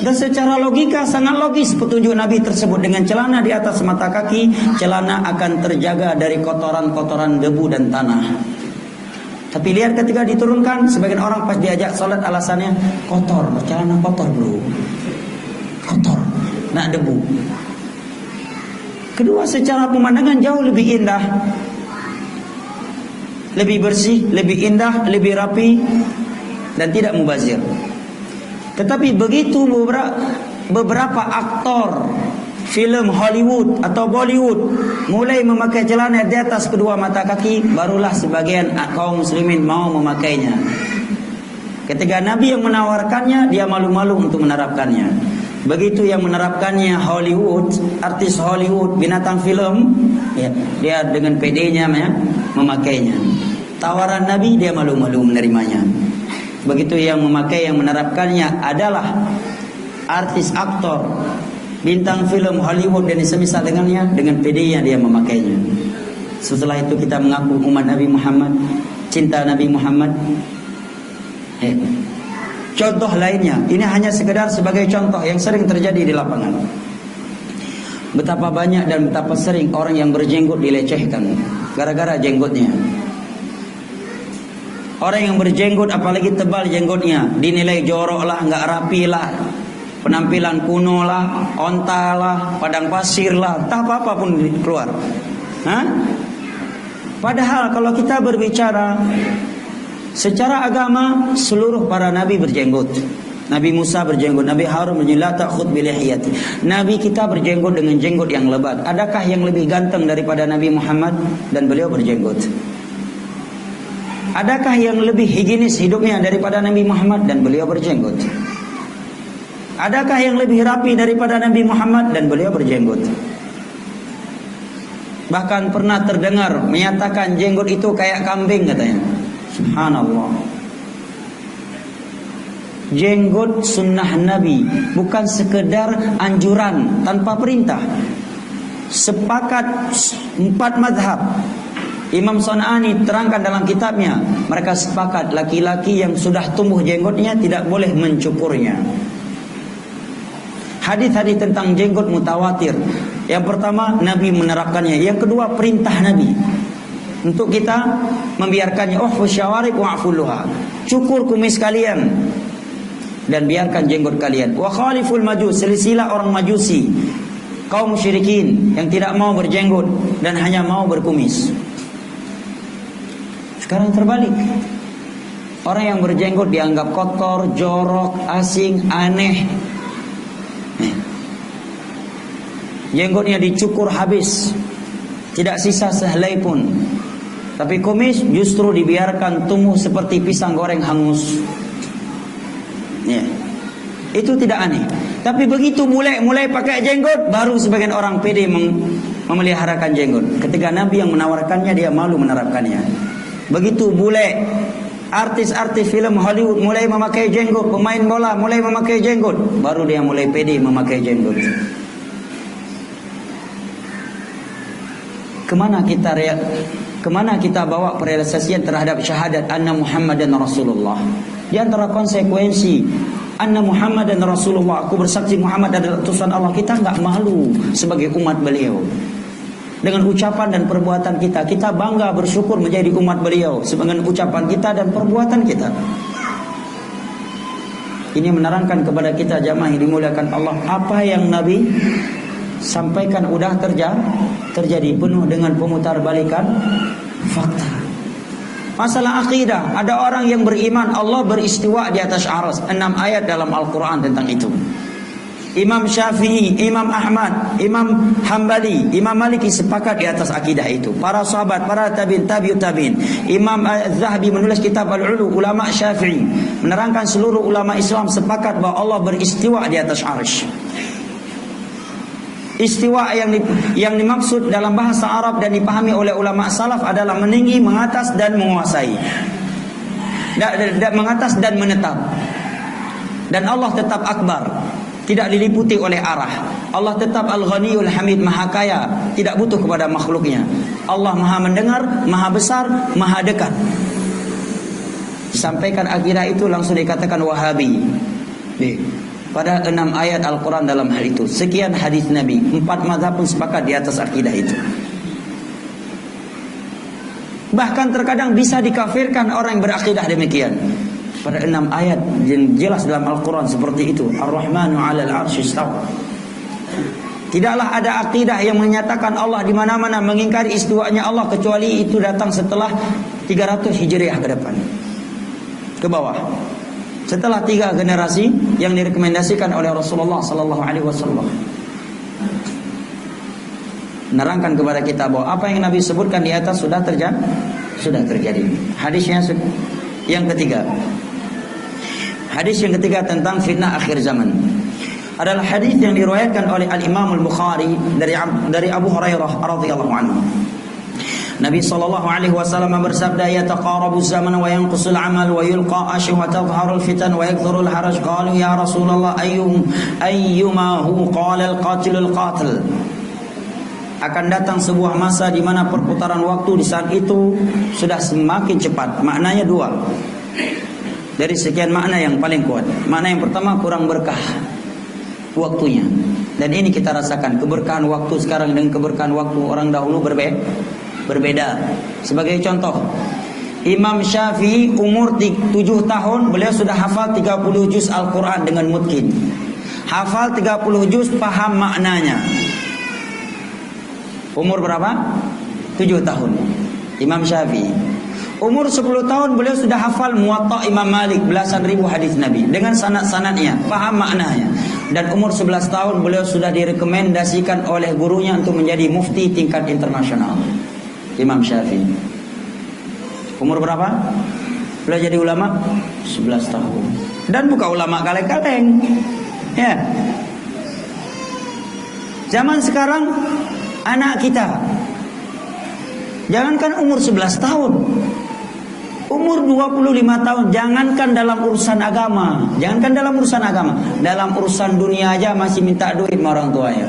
Dan secara logika sangat logis petunjuk Nabi tersebut, dengan celana di atas mata kaki, celana akan terjaga dari kotoran-kotoran debu dan tanah. Tapi lihat ketika diturunkan, sebagian orang pas diajak sholat alasannya kotor, celana kotor bro, kotor. Nak debu. Kedua, secara pemandangan jauh lebih indah, lebih bersih, lebih indah, lebih rapi, dan tidak mubazir. Tetapi begitu beberapa aktor film Hollywood atau Bollywood mulai memakai celana di atas kedua mata kaki, barulah sebagian kaum muslimin mau memakainya. Ketika Nabi yang menawarkannya, dia malu-malu untuk menerapkannya. Begitu yang menerapkannya Hollywood, artis Hollywood, binatang film, ya, dia dengan PD-nya ya, memakainya. Tawaran Nabi dia malu-malu menerimanya. Begitu yang memakai, yang menerapkannya adalah artis, aktor, bintang film Hollywood dan semisal dengannya, dengan PD-nya dia memakainya. Setelah itu kita mengaku umat Nabi Muhammad, cinta Nabi Muhammad. Contoh lainnya, ini hanya sekedar sebagai contoh yang sering terjadi di lapangan. Betapa banyak dan betapa sering orang yang berjenggot dilecehkan gara-gara jenggotnya. Orang yang berjenggot, apalagi tebal jenggotnya, dinilai jorok lah, nggak rapi lah, penampilan kuno lah, onta lah, padang pasir lah, entah apa pun keluar. Padahal kalau kita berbicara secara agama, seluruh para nabi berjenggot. Nabi Musa berjenggot, Nabi Harun berjenggot, la ta'khud bi lihiyati. Nabi kita berjenggot dengan jenggot yang lebat. Adakah yang lebih ganteng daripada Nabi Muhammad dan beliau berjenggot? Adakah yang lebih higienis hidupnya daripada Nabi Muhammad dan beliau berjenggot? Adakah yang lebih rapi daripada Nabi Muhammad dan beliau berjenggot? Bahkan pernah terdengar menyatakan jenggot itu kayak kambing katanya. Subhanallah. Jenggot sunnah Nabi, bukan sekedar anjuran tanpa perintah. Sepakat 4 mazhab. Imam San'ani terangkan dalam kitabnya, mereka sepakat laki-laki yang sudah tumbuh jenggotnya tidak boleh mencukurnya. Hadis-hadis tentang jenggot mutawatir. Yang pertama, Nabi menerapkannya. Yang kedua, perintah Nabi untuk kita membiarkannya. Syawarib wa'fuluha, cukur kumis kalian dan biarkan jenggot kalian. Wa khaliful majus, selisilah orang majusi, kaum musyrikin yang tidak mau berjenggot dan hanya mau berkumis. Sekarang terbalik, orang yang berjenggot dianggap kotor, jorok, asing, aneh. Jenggotnya dicukur habis, tidak sisa sehelai pun. Tapi kumis justru dibiarkan tumbuh seperti pisang goreng hangus. Ya. Itu tidak aneh. Tapi begitu mulai pakai jenggot, baru sebagian orang pede memeliharakan jenggot. Ketika Nabi yang menawarkannya, dia malu menerapkannya. Begitu bule, artis-artis film Hollywood mulai memakai jenggot, pemain bola mulai memakai jenggot, baru dia mulai pede memakai jenggot. Kemana kita bawa perealisasian terhadap syahadat anna Muhammadan Rasulullah? Di antara konsekuensi anna Muhammadan Rasulullah, aku bersaksi Muhammad adalah utusan Allah, kita enggak malu sebagai umat beliau. Dengan ucapan dan perbuatan kita, kita bangga bersyukur menjadi umat beliau dengan ucapan kita dan perbuatan kita. Ini menerangkan kepada kita jamaah yang dimuliakan Allah, apa yang Nabi sampaikan udah terjadi, penuh dengan pemutarbalikan fakta. Masalah akidah, ada orang yang beriman Allah beristiwa di atas arsy, 6 ayat dalam Al-Quran tentang itu. Imam Syafi'i, Imam Ahmad, Imam Hambali, Imam Maliki sepakat di atas akidah itu. Para sahabat, para tabi'in, tabi'ut tabi'in. Imam Az-Zahabi menulis kitab Al-Ulu, ulama Syafi'i, menerangkan seluruh ulama Islam sepakat bahwa Allah beristiwa di atas arsy. Istiwa yang dimaksud dalam bahasa Arab dan dipahami oleh ulama salaf adalah meninggi, mengatas dan menguasai. Mengatas dan menetap. Dan Allah tetap akbar, tidak diliputi oleh arah. Allah tetap Al-Ghaniyul Hamid, maha kaya, tidak butuh kepada makhluknya. Allah maha mendengar, maha besar, maha dekat. Disampaikan akidah itu langsung dikatakan Wahabi. Pada 6 ayat Al-Quran dalam hal itu. Sekian hadis Nabi, 4 mazhab pun sepakat di atas akidah itu. Bahkan terkadang bisa dikafirkan orang yang berakidah demikian. Pada 6 ayat jelas dalam Al-Quran seperti itu. Ar-Rahmanu 'alal 'arsy istawa. Tidaklah ada akidah yang menyatakan Allah di mana-mana, mengingkari istiwanya Allah, kecuali itu datang setelah 300 Hijriah ke depan, ke bawah. Setelah 3 generasi yang direkomendasikan oleh Rasulullah sallallahu alaihi wasallam. Menerangkan kepada kita bahwa apa yang Nabi sebutkan di atas sudah terjadi. Hadisnya yang ketiga. Hadis yang ketiga tentang fitnah akhir zaman. adalah hadis yang diriwayatkan oleh Al-Imam Al-Bukhari dari Abu Hurairah radhiyallahu anhu. Nabi sallallahu alaihi wasallam bersabda, "Yataqarabu zaman wa yanqusul amal wa yulqa ash wa tadhharu al-fitan wa yakthuru al-haraj." Qalu ya Rasulullah ayyuma hu qala al-qatilul qatil. Akan datang sebuah masa di mana perputaran waktu di saat itu sudah semakin cepat. Maknanya dua. Dari sekian makna yang paling kuat. Makna yang pertama, kurang berkah waktunya. Dan ini kita rasakan, keberkahan waktu sekarang dengan keberkahan waktu orang dahulu berbeda. Sebagai contoh, Imam Syafi'i umur 7 tahun, beliau sudah hafal 30 juz Al-Quran dengan mutkin. Hafal 30 juz, paham maknanya. Umur berapa? 7 tahun. Imam Syafi'i. Umur 10 tahun beliau sudah hafal Muwatta Imam Malik, belasan ribu hadis Nabi dengan sanad-sanadnya, paham maknanya. Dan umur 11 tahun beliau sudah direkomendasikan oleh gurunya untuk menjadi mufti tingkat internasional. Imam Syafi'i. Umur berapa? Beliau jadi ulama 11 tahun. Dan bukan ulama kaleng-kaleng. Ya. Zaman sekarang anak kita, jangankan umur 11 tahun, umur 25 tahun, jangankan dalam urusan agama, dalam urusan dunia aja masih minta duit sama orang tuanya.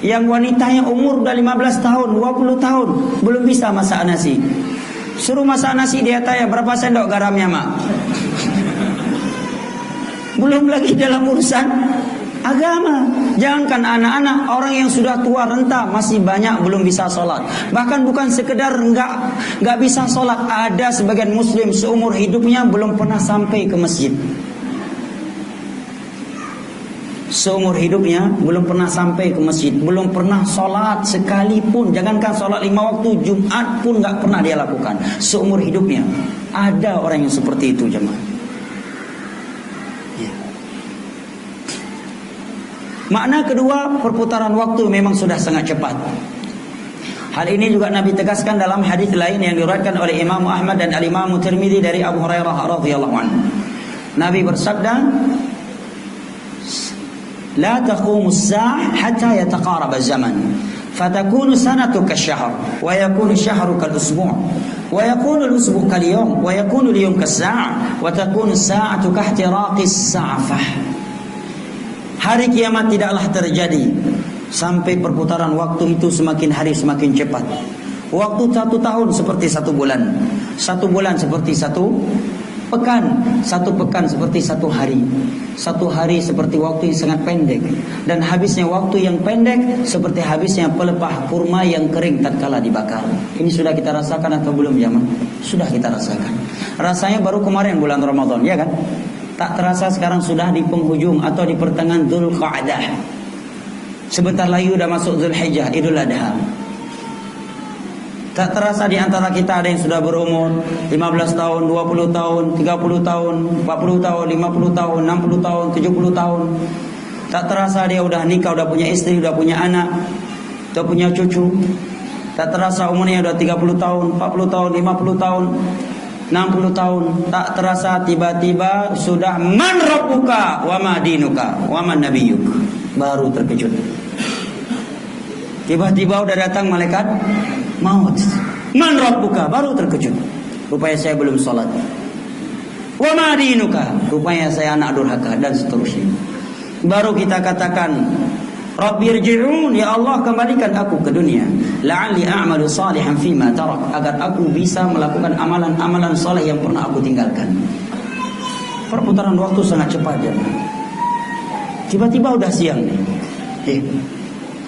Yang wanitanya umur udah 15 tahun, 20 tahun, belum bisa masak nasi. Suruh masak nasi, dia tanya berapa sendok garamnya, Mak? Belum lagi dalam urusan agama. Jangankan anak-anak, orang yang sudah tua renta masih banyak belum bisa sholat. Bahkan bukan sekedar nggak bisa sholat, ada sebagian muslim seumur hidupnya belum pernah sampai ke masjid. Seumur hidupnya belum pernah sampai ke masjid, belum pernah sholat sekalipun. Jangankan sholat 5 waktu, Jumat pun nggak pernah dia lakukan. Seumur hidupnya ada orang yang seperti itu, jemaah. Makna kedua, perputaran waktu memang sudah sangat cepat. Hal ini juga Nabi tegaskan dalam hadis lain yang diriwayatkan oleh Imam Ahmad dan Al-Imam Tirmidzi dari Abu Hurairah radhiyallahu anhu. Nabi bersabda, "La taqumu as-sa'ah hatta yataqaraba az-zaman, fatakunu sanatu kasy-syahr, wa yakunu asy-syahru kal-usbu', wa yakunu al-usbu' kal-yawm, wa yakunu al-yawm kas-sa'ah, wa takunu as-sa'atu kahtiraqis sa'afah." Hari kiamat tidaklah terjadi sampai perputaran waktu itu semakin hari semakin cepat. Waktu 1 tahun seperti 1 bulan, 1 bulan seperti 1 pekan, 1 pekan seperti 1 hari, 1 hari seperti waktu yang sangat pendek, dan habisnya waktu yang pendek seperti habisnya pelepah kurma yang kering tatkala dibakar. Ini sudah kita rasakan atau belum, jamaah? Sudah kita rasakan. Rasanya baru kemarin bulan Ramadan, ya kan? Tak terasa sekarang sudah di penghujung atau di pertengahan Dzulqa'dah. Sebentar lagi sudah masuk Dzulhijjah, Idul Adha. Tak terasa di antara kita ada yang sudah berumur 15 tahun, 20 tahun, 30 tahun, 40 tahun, 50 tahun, 60 tahun, 70 tahun. Tak terasa dia udah nikah, udah punya istri, udah punya anak, udah punya cucu. Tak terasa umurnya udah 30 tahun, 40 tahun, 50 tahun, 60 tahun. Tak terasa tiba-tiba sudah man rabbuka wa ma dinuka wa man nabiyyuk. Baru terkejut. Tiba-tiba udah datang malaikat maut. Man rabbuka, baru terkejut. Rupanya saya belum sholat. Wa ma dinuka, rupanya saya anak durhaka, dan seterusnya. Baru kita katakan, Rabbirji'un, ya Allah kembalikan aku ke dunia, la'alli a'malu salihan fima tarak, agar aku bisa melakukan amalan-amalan saleh yang pernah aku tinggalkan. Perputaran waktu sangat cepat, ya. Tiba-tiba udah siang nih.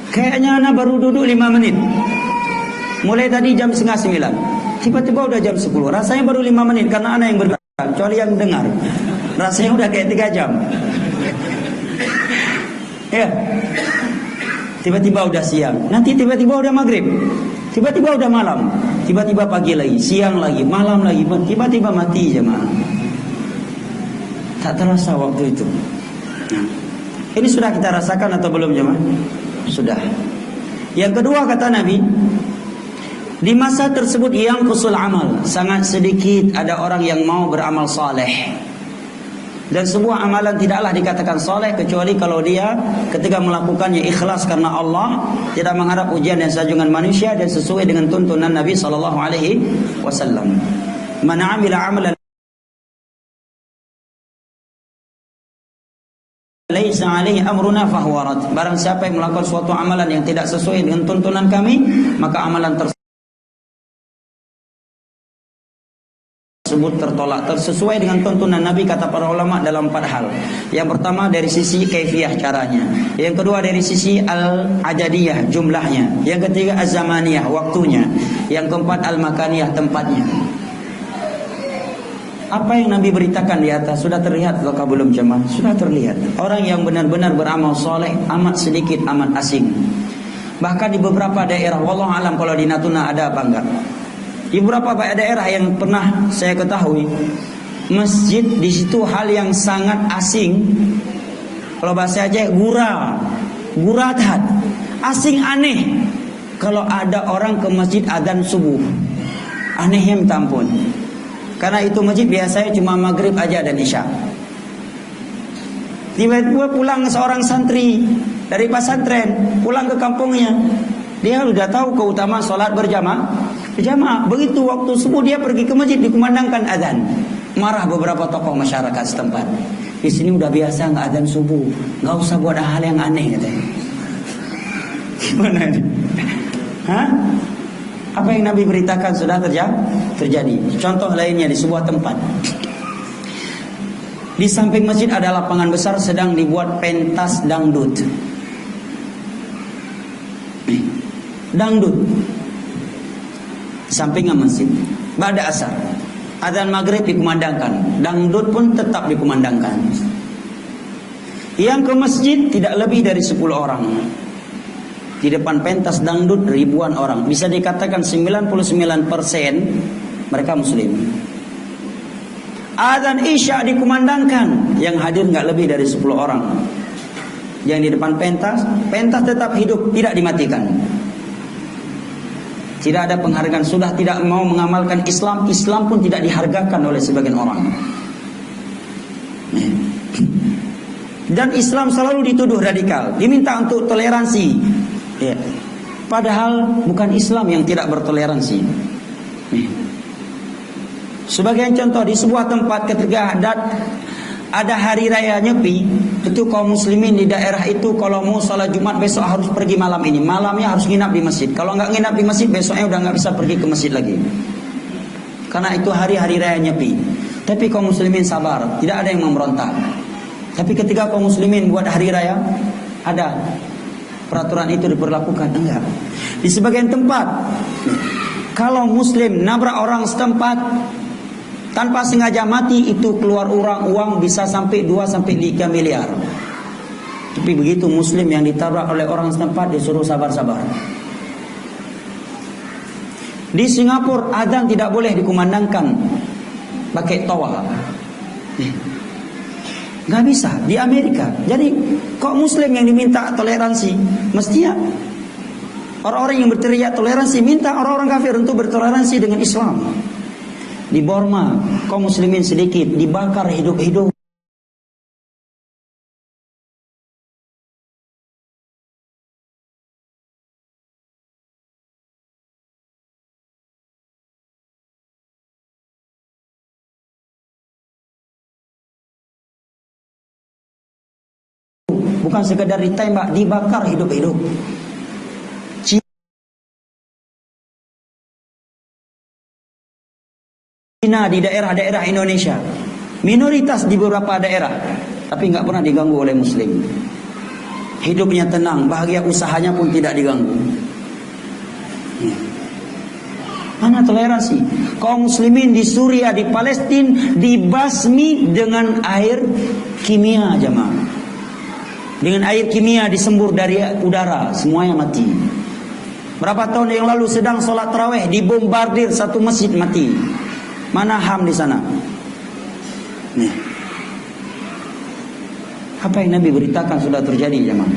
Kayaknya anak baru duduk 5 menit. Mulai tadi jam 8:30. Tiba-tiba udah jam 10. Rasanya baru 5 menit karena anak yang bergerak, kecuali yang dengar. Rasanya udah kayak 3 jam. Ya. Tiba-tiba udah siang, nanti tiba-tiba udah maghrib, tiba-tiba udah malam, tiba-tiba pagi lagi, siang lagi, malam lagi, tiba-tiba mati, jemaah. Tak terasa waktu itu. Nah, ini sudah kita rasakan atau belum, jemaah? Sudah. Yang kedua kata Nabi, di masa tersebut yang kusul amal, sangat sedikit ada orang yang mau beramal saleh. Dan sebuah amalan tidaklah dikatakan soleh kecuali kalau dia ketika melakukannya ikhlas karena Allah, tidak mengharap ujian dan sanjungan manusia, dan sesuai dengan tuntunan Nabi sallallahu alaihi wasallam. Man 'amila 'amalan laisa alaihi amruna fahuwa rad. Barang siapa yang melakukan suatu amalan yang tidak sesuai dengan tuntunan kami, maka amalan tersebut tertolak. Sesuai dengan tuntunan Nabi, kata para ulama, dalam 4 hal. Yang pertama dari sisi kaifiyah, caranya. Yang kedua dari sisi al-adadiyah, jumlahnya. Yang ketiga az-zamaniyah, waktunya. Yang keempat al-makaniyah, tempatnya. Apa yang Nabi beritakan di atas sudah terlihat atau belum jemaah? Sudah terlihat. Orang yang benar-benar beramal soleh amat sedikit, amat asing. Bahkan di beberapa daerah, wallahu alam kalau di Natuna ada apa enggak, di beberapa daerah yang pernah saya ketahui, masjid di situ hal yang sangat asing. Kalau bahasa Aceh guratan, asing, aneh. Kalau ada orang ke masjid adzan subuh, anehnya minta ampun. Karena itu masjid biasanya cuma maghrib aja dan isya. Tiba-tiba pulang seorang santri dari pesantren, pulang ke kampungnya. Dia sudah tahu keutamaan sholat berjamaah. Begitu waktu subuh dia pergi ke masjid, dikumandangkan adzan. Marah beberapa tokoh masyarakat setempat. Di sini udah biasa nggak adzan subuh, nggak usah buat hal yang aneh, katanya. Gimana ini? Hah? Apa yang Nabi beritakan sudah terjadi. Contoh lainnya di sebuah tempat. Di samping masjid ada lapangan besar sedang dibuat pentas dangdut. Dangdut. Sampingnya masjid. Ba'da asar, adzan maghrib dikumandangkan, dangdut pun tetap dikumandangkan. Yang ke masjid tidak lebih dari 10 orang. Di depan pentas dangdut ribuan orang. Bisa dikatakan 99% mereka muslim. Adzan isya dikumandangkan, yang hadir nggak lebih dari 10 orang. Yang di depan pentas tetap hidup, tidak dimatikan. Tidak ada penghargaan, sudah tidak mau mengamalkan Islam, Islam pun tidak dihargakan oleh sebagian orang. Dan Islam selalu dituduh radikal, diminta untuk toleransi. Ya. Padahal bukan Islam yang tidak bertoleransi. Sebagai contoh, di sebuah tempat ketika ada hari raya Nyepi, itu kaum muslimin di daerah itu kalau mau salat Jumat besok harus pergi malam ini. Malamnya harus nginap di masjid. Kalau nggak nginap di masjid, besoknya udah nggak bisa pergi ke masjid lagi. Karena itu hari-hari raya Nyepi. Tapi kaum muslimin sabar, tidak ada yang memberontak. Tapi ketika kaum muslimin buat hari raya, ada peraturan itu diberlakukan? Enggak. Di sebagian tempat, kalau muslim nabrak orang setempat tanpa sengaja mati, itu keluar uang bisa sampai 2-3 miliar. Tapi begitu muslim yang ditabrak oleh orang setempat disuruh sabar-sabar. Di Singapura adzan tidak boleh dikumandangkan pakai toa. Gak bisa. Di Amerika. Jadi kok muslim yang diminta toleransi? Mestinya orang-orang yang berteriak toleransi minta orang-orang kafir untuk bertoleransi dengan Islam. Di Burma kaum muslimin sedikit dibakar hidup-hidup. Bukan sekedar ditembak, dibakar hidup-hidup. Cina di daerah-daerah Indonesia, minoritas di beberapa daerah, tapi nggak pernah diganggu oleh muslim. Hidupnya tenang, bahagia, usahanya pun tidak diganggu. Mana toleransi? Kaum muslimin di Suriah, di Palestina dibasmi dengan air kimia, jemaah. Dengan air kimia disembur dari udara, semuanya mati. Berapa tahun yang lalu sedang sholat tarawih, dibombardir satu masjid, mati. Mana HAM di sana? Nih. Apa yang Nabi beritakan sudah terjadi, jemaah.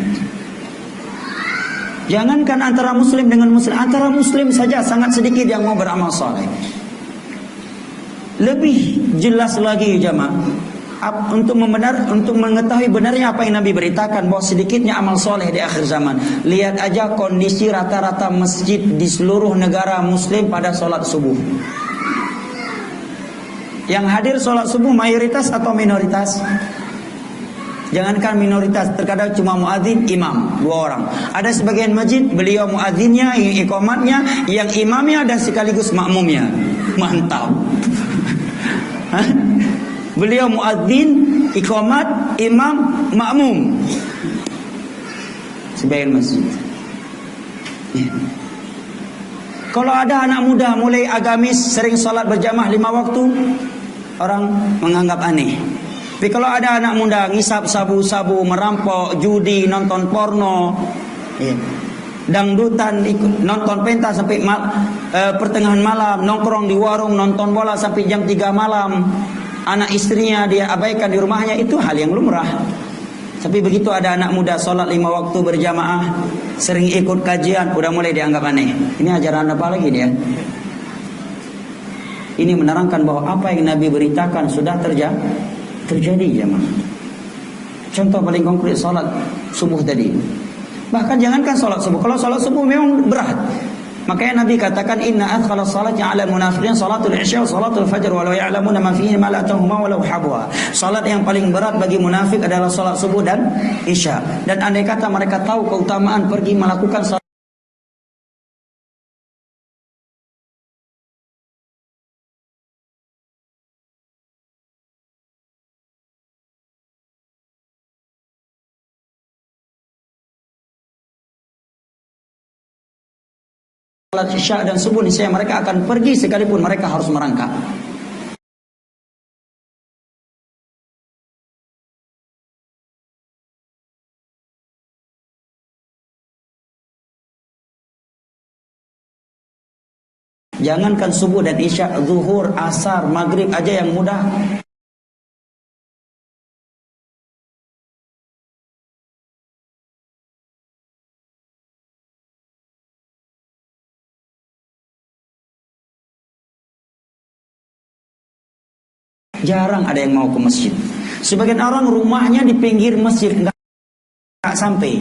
Jangankan antara muslim dengan muslim, antara muslim saja sangat sedikit yang mau beramal saleh. Lebih jelas lagi, jemaah, untuk mengetahui benarnya apa yang Nabi beritakan bahwa sedikitnya amal soleh di akhir zaman. Lihat aja kondisi rata-rata masjid di seluruh negara Muslim pada sholat subuh. Yang hadir sholat subuh mayoritas atau minoritas? Jangankan minoritas, terkadang cuma muadzin, imam, 2 orang. Ada sebagian masjid beliau muadzinnya, iqamatnya, yang imamnya dan sekaligus makmumnya. Mantap. Beliau muadzin, iqamat, imam, makmum. Sebagian masjid. Ya. Kalau ada anak muda mulai agamis, sering sholat berjamaah 5 waktu, orang menganggap aneh. Tapi kalau ada anak muda ngisap sabu-sabu, merampok, judi, nonton porno, ya, dangdutan, nonton pentas sampai pertengahan malam, nongkrong di warung, nonton bola sampai jam 3 malam, anak istrinya dia abaikan di rumahnya, itu hal yang lumrah. Tapi begitu ada anak muda sholat 5 waktu berjamaah, sering ikut kajian, udah mulai dianggap aneh. Ini ajaran apa lagi dia? Ini menerangkan bahwa apa yang Nabi beritakan sudah terjadi jemaah. Contoh paling konkret sholat subuh tadi. Bahkan jangankan sholat subuh, kalau sholat subuh memang berat. Makanya Nabi katakan inna athqala sholati 'ala munafiqin sholatul isya wa sholatul fajr walau ya'lamuna ma fihi ma la tahuma walau habwa. Salat yang paling berat bagi munafik adalah salat subuh dan isya. Dan andai kata mereka tahu keutamaan pergi melakukan salat isya dan subuh, niscaya mereka akan pergi sekalipun mereka harus merangkak. Jangankan subuh dan isya, zuhur, asar, maghrib aja yang mudah. Jarang ada yang mau ke masjid. Sebagian orang rumahnya di pinggir masjid, nggak sampai.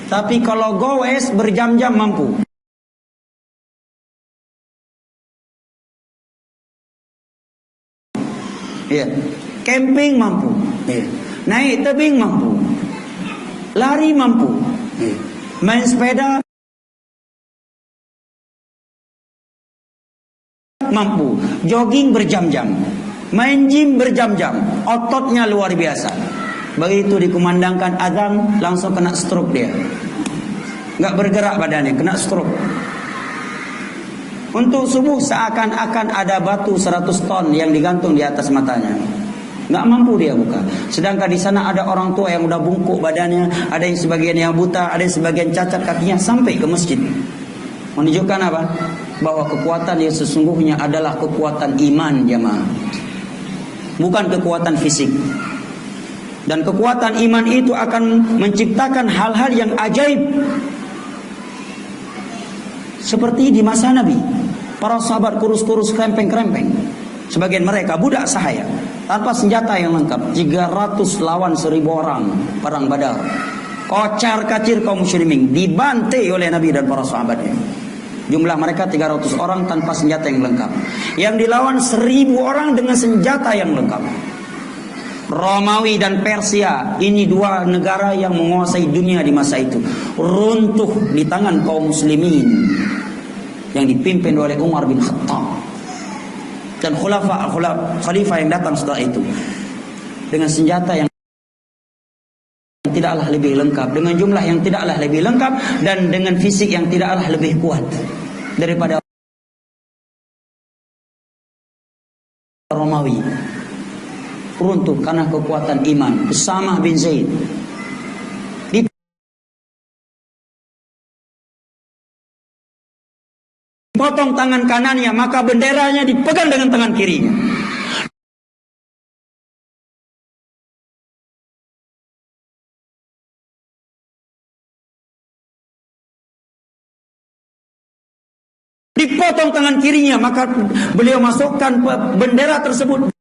Tapi kalau goes berjam-jam mampu. Ya, camping mampu. Ya. Naik tebing mampu. Lari mampu. Ya. Main sepeda mampu. Jogging berjam-jam. Main gym berjam-jam, ototnya luar biasa. Begitu dikumandangkan azan, langsung kena stroke dia. Nggak bergerak badannya, kena stroke. Untuk subuh seakan-akan ada batu 100 ton yang digantung di atas matanya. Nggak mampu dia buka. Sedangkan di sana ada orang tua yang udah bungkuk badannya, ada yang sebagian yang buta, ada yang sebagian cacat kakinya, sampai ke masjid. Menunjukkan apa? Bahwa kekuatan yang sesungguhnya adalah kekuatan iman jamaah. Bukan kekuatan fisik. Dan kekuatan iman itu akan menciptakan hal-hal yang ajaib. Seperti di masa Nabi, para sahabat kurus-kurus, krempeng-krempeng. Sebagian mereka budak sahaya, tanpa senjata yang lengkap. 300 lawan 1000 orang perang Badar. Kocar-kacir kaum musyrikin, dibantai oleh Nabi dan para sahabatnya. Jumlah mereka 300 orang tanpa senjata yang lengkap. Yang dilawan 1000 orang dengan senjata yang lengkap. Romawi dan Persia, ini 2 negara yang menguasai dunia di masa itu, runtuh di tangan kaum muslimin yang dipimpin oleh Umar bin Khattab dan khalifah yang datang setelah itu, dengan senjata yang tidaklah lebih lengkap, dengan jumlah yang tidaklah lebih lengkap, dan dengan fisik yang tidaklah lebih kuat daripada Romawi. Runtuh karena kekuatan iman. Usamah bin Zaid dipotong tangan kanannya, maka benderanya dipegang dengan tangan kirinya. Dipotong tangan kirinya, maka beliau masukkan bendera tersebut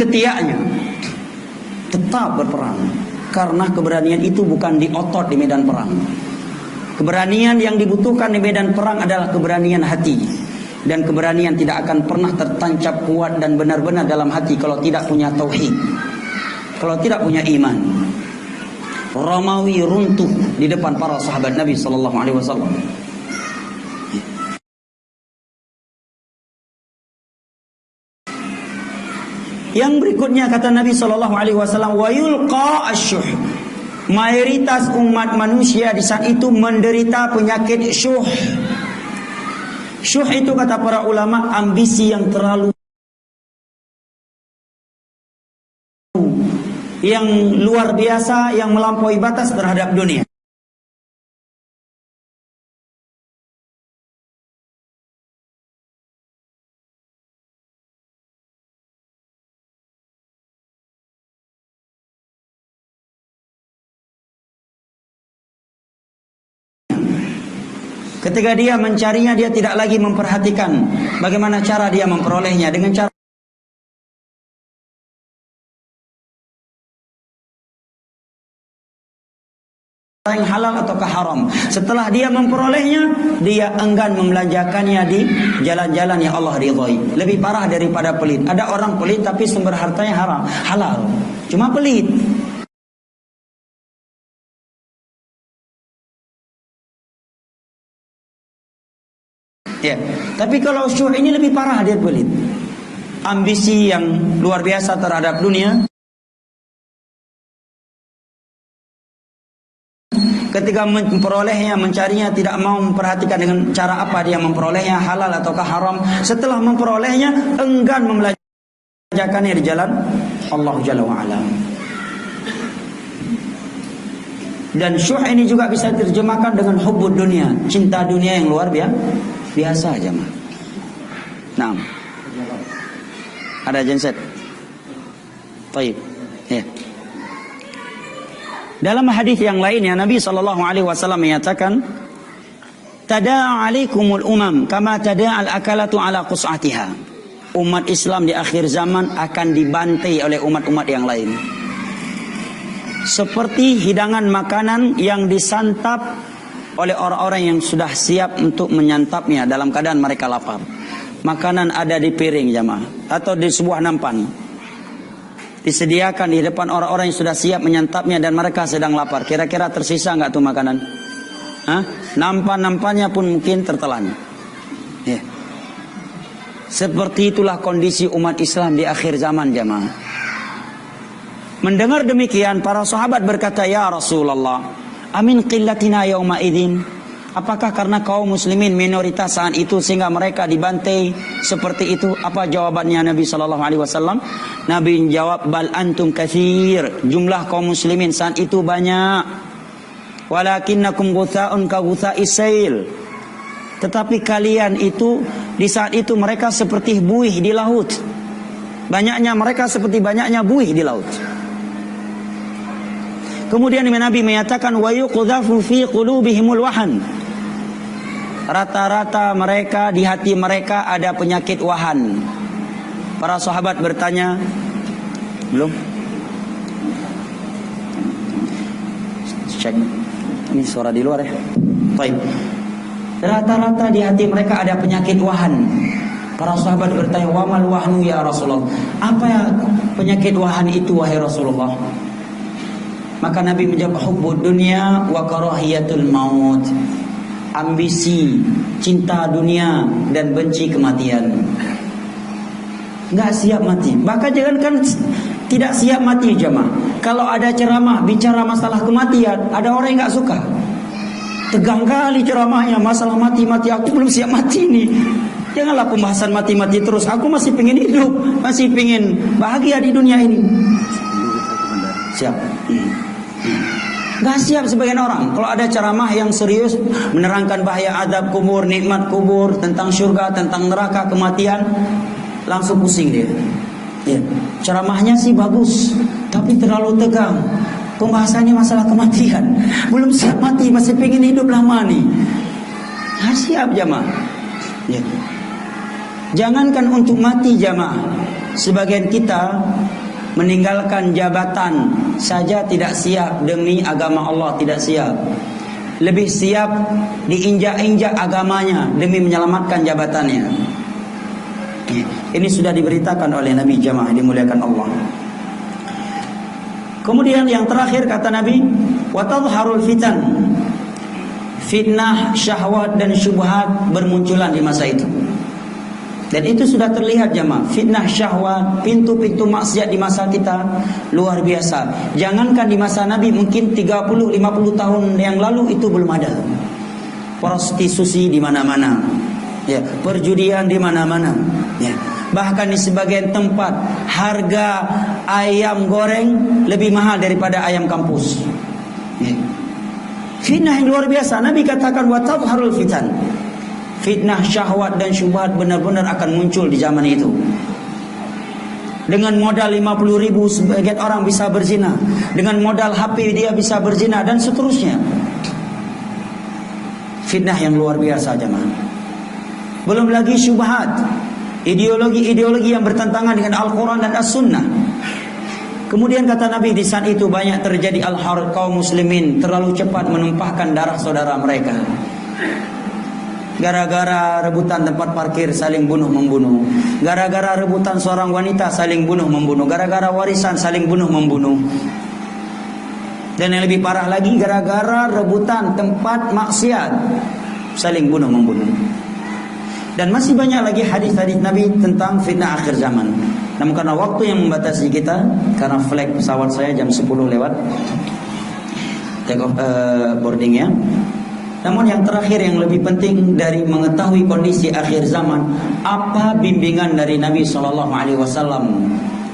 ketiaknya tetap berperang. Karena keberanian itu bukan di otot di medan perang. Keberanian yang dibutuhkan di medan perang adalah keberanian hati. Dan keberanian tidak akan pernah tertancap kuat dan benar-benar dalam hati kalau tidak punya tauhid, kalau tidak punya iman. Romawi runtuh di depan para sahabat Nabi sallallahu alaihi wasallam. Yang berikutnya kata Nabi sallallahu alaihi wasallam, wa yulqa asyuh. Mayoritas umat manusia di saat itu menderita penyakit syuh. Syuh itu kata para ulama ambisi yang terlalu, yang luar biasa, yang melampaui batas terhadap dunia. Ketika dia mencarinya, dia tidak lagi memperhatikan bagaimana cara dia memperolehnya, dengan cara yang halal ataukah haram. Setelah dia memperolehnya, dia enggan membelanjakannya di jalan-jalan yang Allah ridhai. Lebih parah daripada pelit. Ada orang pelit tapi sumber hartanya haram, halal, cuma pelit. Ya, tapi kalau syuh ini lebih parah, dia pelit. Ambisi yang luar biasa terhadap dunia. Ketika memperolehnya, mencarinya, tidak mau memperhatikan dengan cara apa dia memperolehnya, halal ataukah haram. Setelah memperolehnya, enggan membelanjakannya di jalan Allah Jalla wa'ala. Dan syuh ini juga bisa diterjemahkan dengan hubbud dunia, cinta dunia yang luar biasa aja mah. Nah, ada genset. Baik, ya. Dalam hadis yang lainnya Nabi sallallahu alaihi wasallam menyatakan, "Tada'a 'alaikumul umam kama tada'al akalatu 'ala qus'atiha." Umat Islam di akhir zaman akan dibantai oleh umat-umat yang lain. Seperti hidangan makanan yang disantap oleh orang-orang yang sudah siap untuk menyantapnya dalam keadaan mereka lapar. Makanan ada di piring jamaah atau di sebuah nampan, disediakan di depan orang-orang yang sudah siap menyantapnya dan mereka sedang lapar. Kira-kira tersisa nggak tuh makanan? Nampan-nampannya pun mungkin tertelan. Ya. Seperti itulah kondisi umat Islam di akhir zaman jamaah. Mendengar demikian, para sahabat berkata, "Ya Rasulullah, amin qillatina yauma idzin." Apakah karena kaum muslimin minoritas saat itu sehingga mereka dibantai seperti itu? Apa jawabannya Nabi sallallahu alaihi wasallam? Nabi menjawab, "Bal antum katsir." Jumlah kaum muslimin saat itu banyak. "Walakinnakum ghutha'un ka ghutha'is sail." Tetapi kalian itu di saat itu mereka seperti buih di laut. Banyaknya mereka seperti banyaknya buih di laut. Kemudian Nabi menyatakan, "Wa yuqdhafu fi qulubihimul wahan." Rata-rata mereka, di hati mereka ada penyakit wahan. Para sahabat bertanya, belum? Cek. Ini suara di luar ya. Baik. Rata-rata di hati mereka ada penyakit wahan. Para sahabat bertanya, "Wa mal wahnu ya Rasulullah?" Apa ya penyakit wahan itu wahai Rasulullah? Maka Nabi menjawab, "Hubbud dunya wa karahiyatul maut." Ambisi, cinta dunia dan benci kematian. Enggak siap mati. Bahkan jangankan tidak siap mati jemaah. Kalau ada ceramah bicara masalah kematian, ada orang yang enggak suka. Tegang kali ceramahnya, masalah mati-mati, aku belum siap mati nih. Janganlah pembahasan mati-mati terus. Aku masih pengen hidup, masih pengen bahagia di dunia ini. Siap. Gak siap sebagian orang. Kalau ada ceramah yang serius menerangkan bahaya adab kubur, nikmat kubur, tentang surga, tentang neraka, kematian, langsung pusing dia. Ya. Ceramahnya sih bagus, tapi terlalu tegang. Pembahasannya masalah kematian. Belum siap mati, masih pengen hidup lama nih. Gak siap jamaah. Ya. Jangankan untuk mati jamaah, sebagian kita meninggalkan jabatan saja tidak siap demi agama Allah, tidak siap. Lebih siap diinjak-injak agamanya demi menyelamatkan jabatannya. Ini sudah diberitakan oleh Nabi, jamaah dimuliakan Allah. Kemudian yang terakhir kata Nabi, wa tadhharul fitan. Fitnah, syahwat dan syubhat bermunculan di masa itu. Dan itu sudah terlihat jamaah. Fitnah, syahwat, pintu-pintu maksiat di masa kita luar biasa. Jangankan di masa Nabi, mungkin 30-50 tahun yang lalu itu belum ada. Prostitusi di mana-mana. Ya, perjudian di mana-mana. Ya. Bahkan di sebagian tempat harga ayam goreng lebih mahal daripada ayam kampus. Ya. Fitnah yang luar biasa. Nabi katakan wa tadhharul fitan. Fitnah, syahwat dan syubhat benar-benar akan muncul di zaman itu. Dengan modal 50.000 sebagian orang bisa berzina. Dengan modal HP dia bisa berzina dan seterusnya. Fitnah yang luar biasa jemaah. Belum lagi syubhat, ideologi-ideologi yang bertentangan dengan Al-Quran dan As-Sunnah. Kemudian kata Nabi, di saat itu banyak terjadi al-harb, kaum muslimin terlalu cepat menumpahkan darah saudara mereka. Gara-gara rebutan tempat parkir saling bunuh-membunuh. Gara-gara rebutan seorang wanita saling bunuh-membunuh. Gara-gara warisan saling bunuh-membunuh. Dan yang lebih parah lagi, gara-gara rebutan tempat maksiat saling bunuh-membunuh. Dan masih banyak lagi hadis-hadis Nabi tentang fitnah akhir zaman. Namun karena waktu yang membatasi kita, karena flight pesawat saya jam 10 lewat take off boardingnya. Namun yang terakhir yang lebih penting dari mengetahui kondisi akhir zaman, apa bimbingan dari Nabi SAW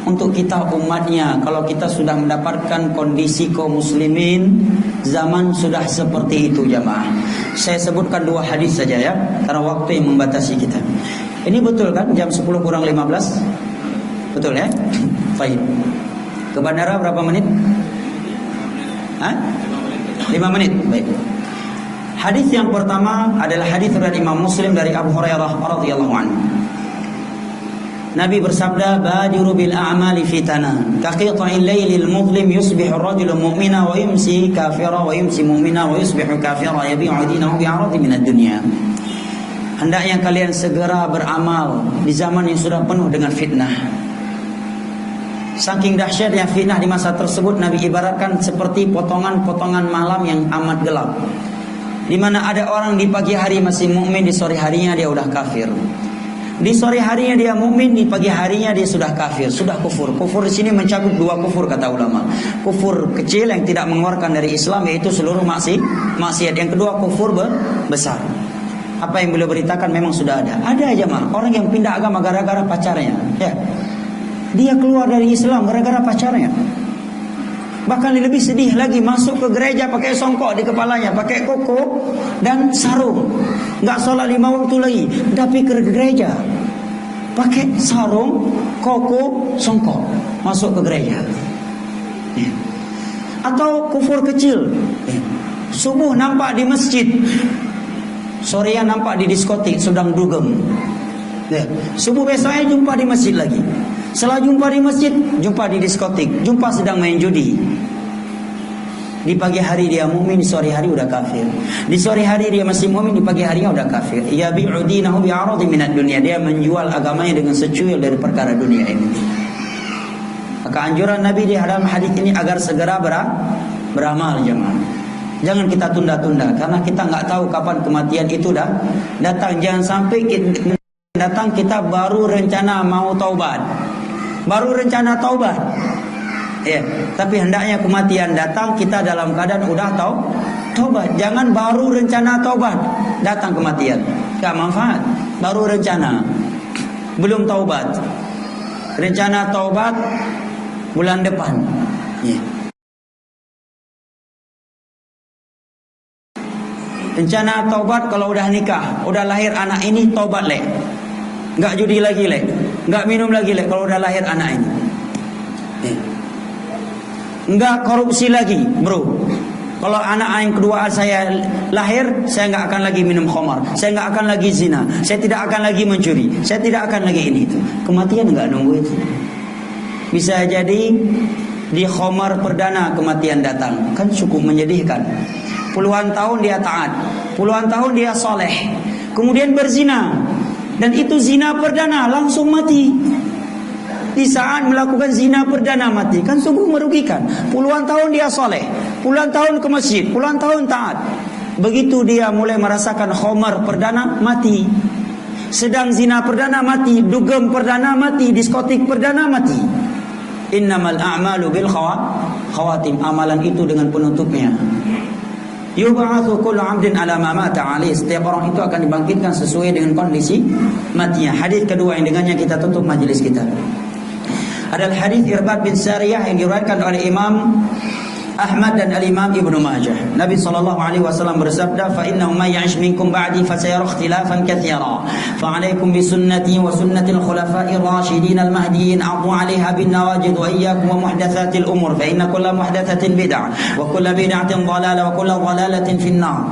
untuk kita umatnya. Kalau kita sudah mendapatkan kondisi kaum muslimin, zaman sudah seperti itu jamaah. Saya sebutkan 2 hadis saja ya, karena waktu yang membatasi kita. Ini betul kan jam 10 kurang 15? Betul ya? Baik. Ke bandara berapa menit? 5 menit. Baik. Hadis yang pertama adalah hadis riwayat Imam Muslim dari Abu Hurairah radhiyallahu anhu. Nabi bersabda, "Badiru bil a'mali fitana, ka qita'il lailil mudlim yusbihu ar-rajulu mu'mina wa yumsi kafira wa yumsi mu'mina wa yusbihu kafira yabi'u dinahu bi'aradin minad dunya." Hendaknya kalian segera beramal di zaman yang sudah penuh dengan fitnah. Saking dahsyatnya fitnah di masa tersebut, Nabi ibaratkan seperti potongan-potongan malam yang amat gelap. Di mana ada orang di pagi hari masih mukmin, di sore harinya dia udah kafir. Di sore harinya dia mukmin, di pagi harinya dia sudah kafir, sudah kufur. Kufur di sini mencakup 2 kufur kata ulama. Kufur kecil yang tidak mengeluarkan dari Islam, yaitu seluruh maksiat. Yang kedua kufur besar. Apa yang beliau beritakan memang sudah ada. Ada aja mah orang yang pindah agama gara-gara pacarnya. Ya. Dia keluar dari Islam gara-gara pacarnya. Bahkan lebih sedih lagi, masuk ke gereja pakai songkok di kepalanya, pakai koko dan sarung. Enggak sholat 5 waktu lagi, tapi ke gereja pakai sarung, koko, songkok, masuk ke gereja. Atau kufur kecil, subuh nampak di masjid, sorean nampak di diskotik sedang dugem. Subuh besoknya jumpa di masjid lagi. Setelah jumpa di masjid, jumpa di diskotik, jumpa sedang main judi. Di pagi hari dia mukmin, di sore hari udah kafir. Di sore hari dia masih mukmin, di pagi harinya udah kafir. Ya bi'udinahu bi'aradin minad dunya. Dia menjual agamanya dengan secuil dari perkara dunia ini. Maka anjuran Nabi di dalam hadis ini agar segera beramal jemaah. Jangan kita tunda-tunda, karena kita nggak tahu kapan kematian itu datang. Jangan sampai datang kita baru rencana mau taubat. Baru rencana taubat. Ya, tapi hendaknya kematian datang kita dalam keadaan udah taubat. Jangan baru rencana taubat datang kematian. Enggak manfaat. Baru rencana, belum taubat. Rencana taubat bulan depan. Ya. Rencana taubat kalau udah nikah, udah lahir anak ini taubat leh. Enggak judi lagi leh, enggak minum lagi leh kalau udah lahir anak ini. Enggak korupsi lagi, bro. Kalau anak yang kedua saya lahir, saya nggak akan lagi minum khamar, saya nggak akan lagi zina, saya tidak akan lagi mencuri, saya tidak akan lagi ini itu. Kematian nggak nunggu itu. Bisa jadi di khamar perdana kematian datang, kan cukup menyedihkan. Puluhan tahun dia taat, puluhan tahun dia soleh, kemudian berzina, dan itu zina perdana langsung mati. Di saat melakukan zina perdana mati, kan sungguh merugikan. Puluhan tahun dia soleh, puluhan tahun ke masjid, puluhan tahun taat. Begitu dia mulai merasakan khamar perdana, mati. Sedang zina perdana mati, dugem perdana mati, diskotik perdana mati. Innamal a'malu bil khawatim. Amalan itu dengan penutupnya. Yub'atsu kullu 'abdin 'ala ma mata 'alaihi. Setiap orang itu akan dibangkitkan sesuai dengan kondisi matinya. Hadis kedua yang dengannya kita tutup majelis kita adalah hadis Irbad bin Sariyah yang diriwayatkan oleh Imam Ahmad dan Al-Imam Ibnu Majah. Nabi sallallahu alaihi wasallam bersabda, "Fa innahu may ya'ish minkum ba'di fa sayara ikhtilafan katsira. Fa 'alaikum bi sunnati wa sunnatil khulafa'ir rasyidin al-mahdiyyin 'addu 'alaiha bin nawajid wa iyyakum wa muhdatsatil umur fa inna kulla muhdatsatin bid'ah wa kulla bid'atin dhalalah wa kulla dhalalatin fin-nar."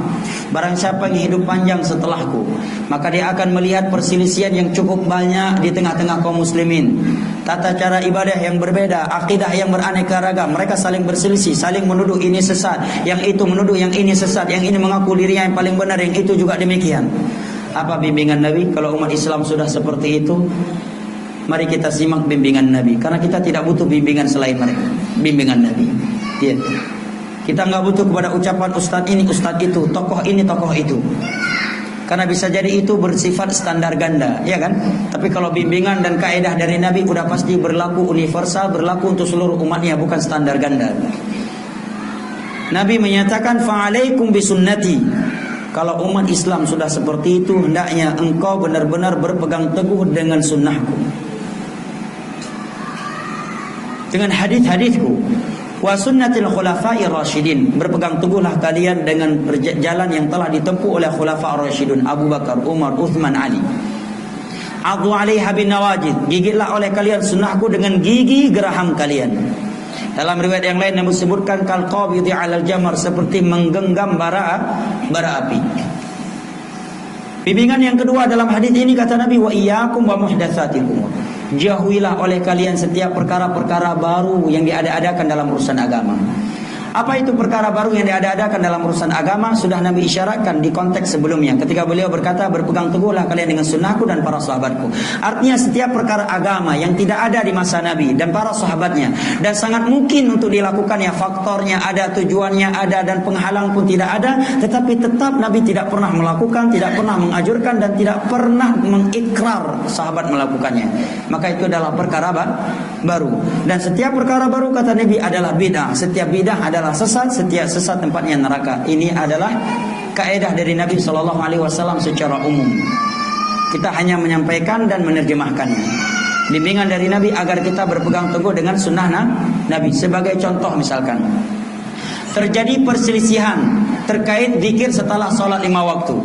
Barang siapa yang hidup panjang setelahku, maka dia akan melihat perselisihan yang cukup banyak di tengah-tengah kaum muslimin. Tata cara ibadah yang berbeda, akidah yang beraneka ragam. Mereka saling berselisih, saling menuduh ini sesat, yang itu menuduh yang ini sesat, yang ini mengaku dirinya yang paling benar, yang itu juga demikian. Apa bimbingan Nabi? Kalau umat Islam sudah seperti itu, mari kita simak bimbingan Nabi, karena kita tidak butuh bimbingan selain mereka. Bimbingan Nabi, ya. Kita nggak butuh kepada ucapan ustadz ini, ustadz itu, tokoh ini, tokoh itu. Karena bisa jadi itu bersifat standar ganda, ya kan? Tapi kalau bimbingan dan kaidah dari Nabi udah pasti berlaku universal, berlaku untuk seluruh umatnya, bukan standar ganda. Nabi menyatakan, "Fa'alaikum bisunnati." Kalau umat Islam sudah seperti itu, hendaknya engkau benar-benar berpegang teguh dengan sunnahku, dengan hadis-hadisku. Wa sunnatil khulafa'ir rasyidin. Berpegang teguhlah kalian dengan jalan yang telah ditempuh oleh khulafa'ir rasyidun, Abu Bakar, Umar, Uthman, Ali. Addu 'alaiha bin nawajid. Gigitlah oleh kalian sunnahku dengan gigi geraham kalian. Dalam riwayat yang lain yang disebutkan kal qabidhi 'alal jamar, seperti menggenggam bara api. Bimbingan yang kedua dalam hadis ini kata Nabi, wa iyyakum wa muhdatsatil umur. Jauhilah oleh kalian setiap perkara-perkara baru yang diada-adakan dalam urusan agama. Apa itu perkara baru yang diada-adakan dalam urusan agama? Sudah Nabi isyaratkan di konteks sebelumnya ketika beliau berkata, berpegang teguhlah kalian dengan sunnahku dan para sahabatku. Artinya setiap perkara agama yang tidak ada di masa Nabi dan para sahabatnya, dan sangat mungkin untuk dilakukannya, faktornya ada, tujuannya ada, dan penghalang pun tidak ada, tetapi tetap Nabi tidak pernah melakukan, tidak pernah menganjurkan, dan tidak pernah mengikrar sahabat melakukannya. Maka itu adalah perkara baru. Dan setiap perkara baru kata Nabi adalah bid'ah. Setiap bid'ah adalah sesat, setiap sesat tempatnya neraka. Ini adalah kaidah dari Nabi sallallahu alaihi wasallam secara umum. Kita hanya menyampaikan dan menerjemahkannya. Bimbingan dari Nabi agar kita berpegang teguh dengan sunnah Nabi. Sebagai contoh misalkan, terjadi perselisihan terkait zikir setelah sholat 5 waktu.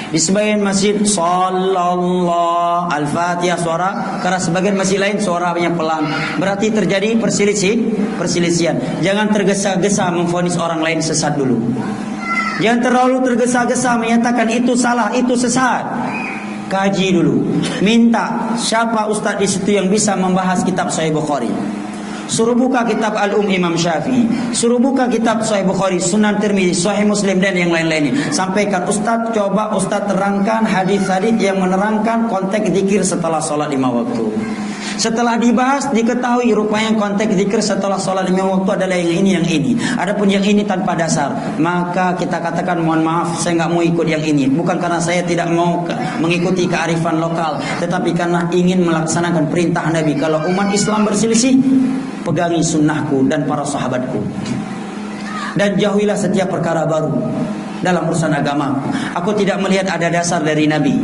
Di sebagian masjid sallallahu al-fatihah suara keras, sebagian masjid lain suaranya pelan. Berarti terjadi perselisihan. Jangan tergesa-gesa memvonis orang lain sesat dulu. Jangan terlalu tergesa-gesa menyatakan itu salah, itu sesat. Kaji dulu. Minta siapa ustaz di situ yang bisa membahas kitab Sahih Bukhari. Suruh buka kitab Imam Syafi'i, suruh buka kitab Sahih Bukhari, Sunan Tirmidzi, Sahih Muslim, dan yang lain-lainnya. Sampaikan, Ustaz, coba Ustaz terangkan hadis-hadis yang menerangkan konteks zikir setelah sholat 5 waktu. Setelah dibahas, diketahui rupanya konteks zikir setelah sholat 5 waktu adalah yang ini. Adapun yang ini tanpa dasar, maka kita katakan mohon maaf, saya nggak mau ikut yang ini. Bukan karena saya tidak mau mengikuti kearifan lokal, tetapi karena ingin melaksanakan perintah Nabi. Kalau umat Islam berselisih, pegangi sunnahku dan para sahabatku, dan jauhilah setiap perkara baru dalam urusan agama. Aku tidak melihat ada dasar dari Nabi,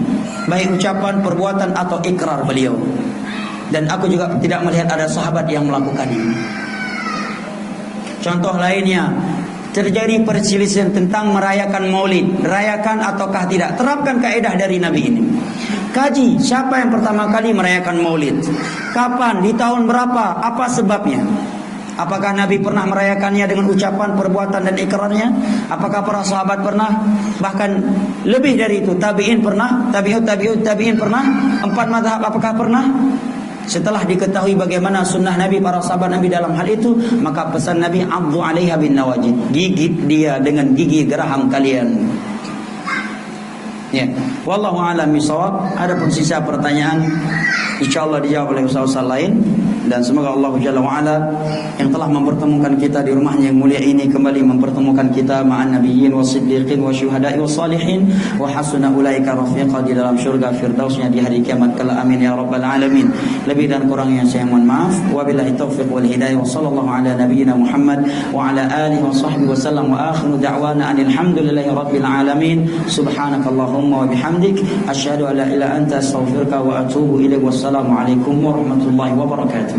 baik ucapan, perbuatan, atau ikrar beliau. Dan aku juga tidak melihat ada sahabat yang melakukannya. Contoh lainnya, terjadi perselisihan tentang merayakan maulid, rayakan ataukah tidak. Terapkan kaidah dari Nabi ini. Kaji siapa yang pertama kali merayakan maulid, kapan, di tahun berapa, apa sebabnya. Apakah Nabi pernah merayakannya dengan ucapan, perbuatan dan ikrarnya? Apakah para sahabat pernah? Bahkan lebih dari itu, tabi'in pernah, tabi'in pernah, 4 mazhab apakah pernah? Setelah diketahui bagaimana sunnah Nabi, para sahabat Nabi dalam hal itu, maka pesan Nabi, "Addu 'alaiha bin nawajid." Gigit dia dengan gigi geraham kalian. Ya, wallahu a'lam bishawab. Adapun sisa pertanyaan insyaallah dijawab oleh ustaz-ustaz lain, dan semoga Allah Jalla wa Ala yang telah mempertemukan kita di rumahnya yang mulia ini kembali mempertemukan kita ma'an nabiyyin wasiddiqin wasyuhada'i wassalihin wa hasuna ulaika rafiqa di dalam syurga firdausnya di hari kiamat kelak. Amin ya rabbal alamin. Lebih dan kurangnya saya mohon maaf. Wabillahi taufiq wal hidayah. Wa sallallahu ala nabiyyina Muhammad wa ala alihi wa sahbihi wa sallam. Wa akhiru da'wana alhamdulillahi rabbil alamin. Subhanakallahumma wa bihamdik asyhadu an la ilaha illa anta astaghfiruka wa atubu ilaik. Wassalamu alaikum warahmatullahi wabarakatuh.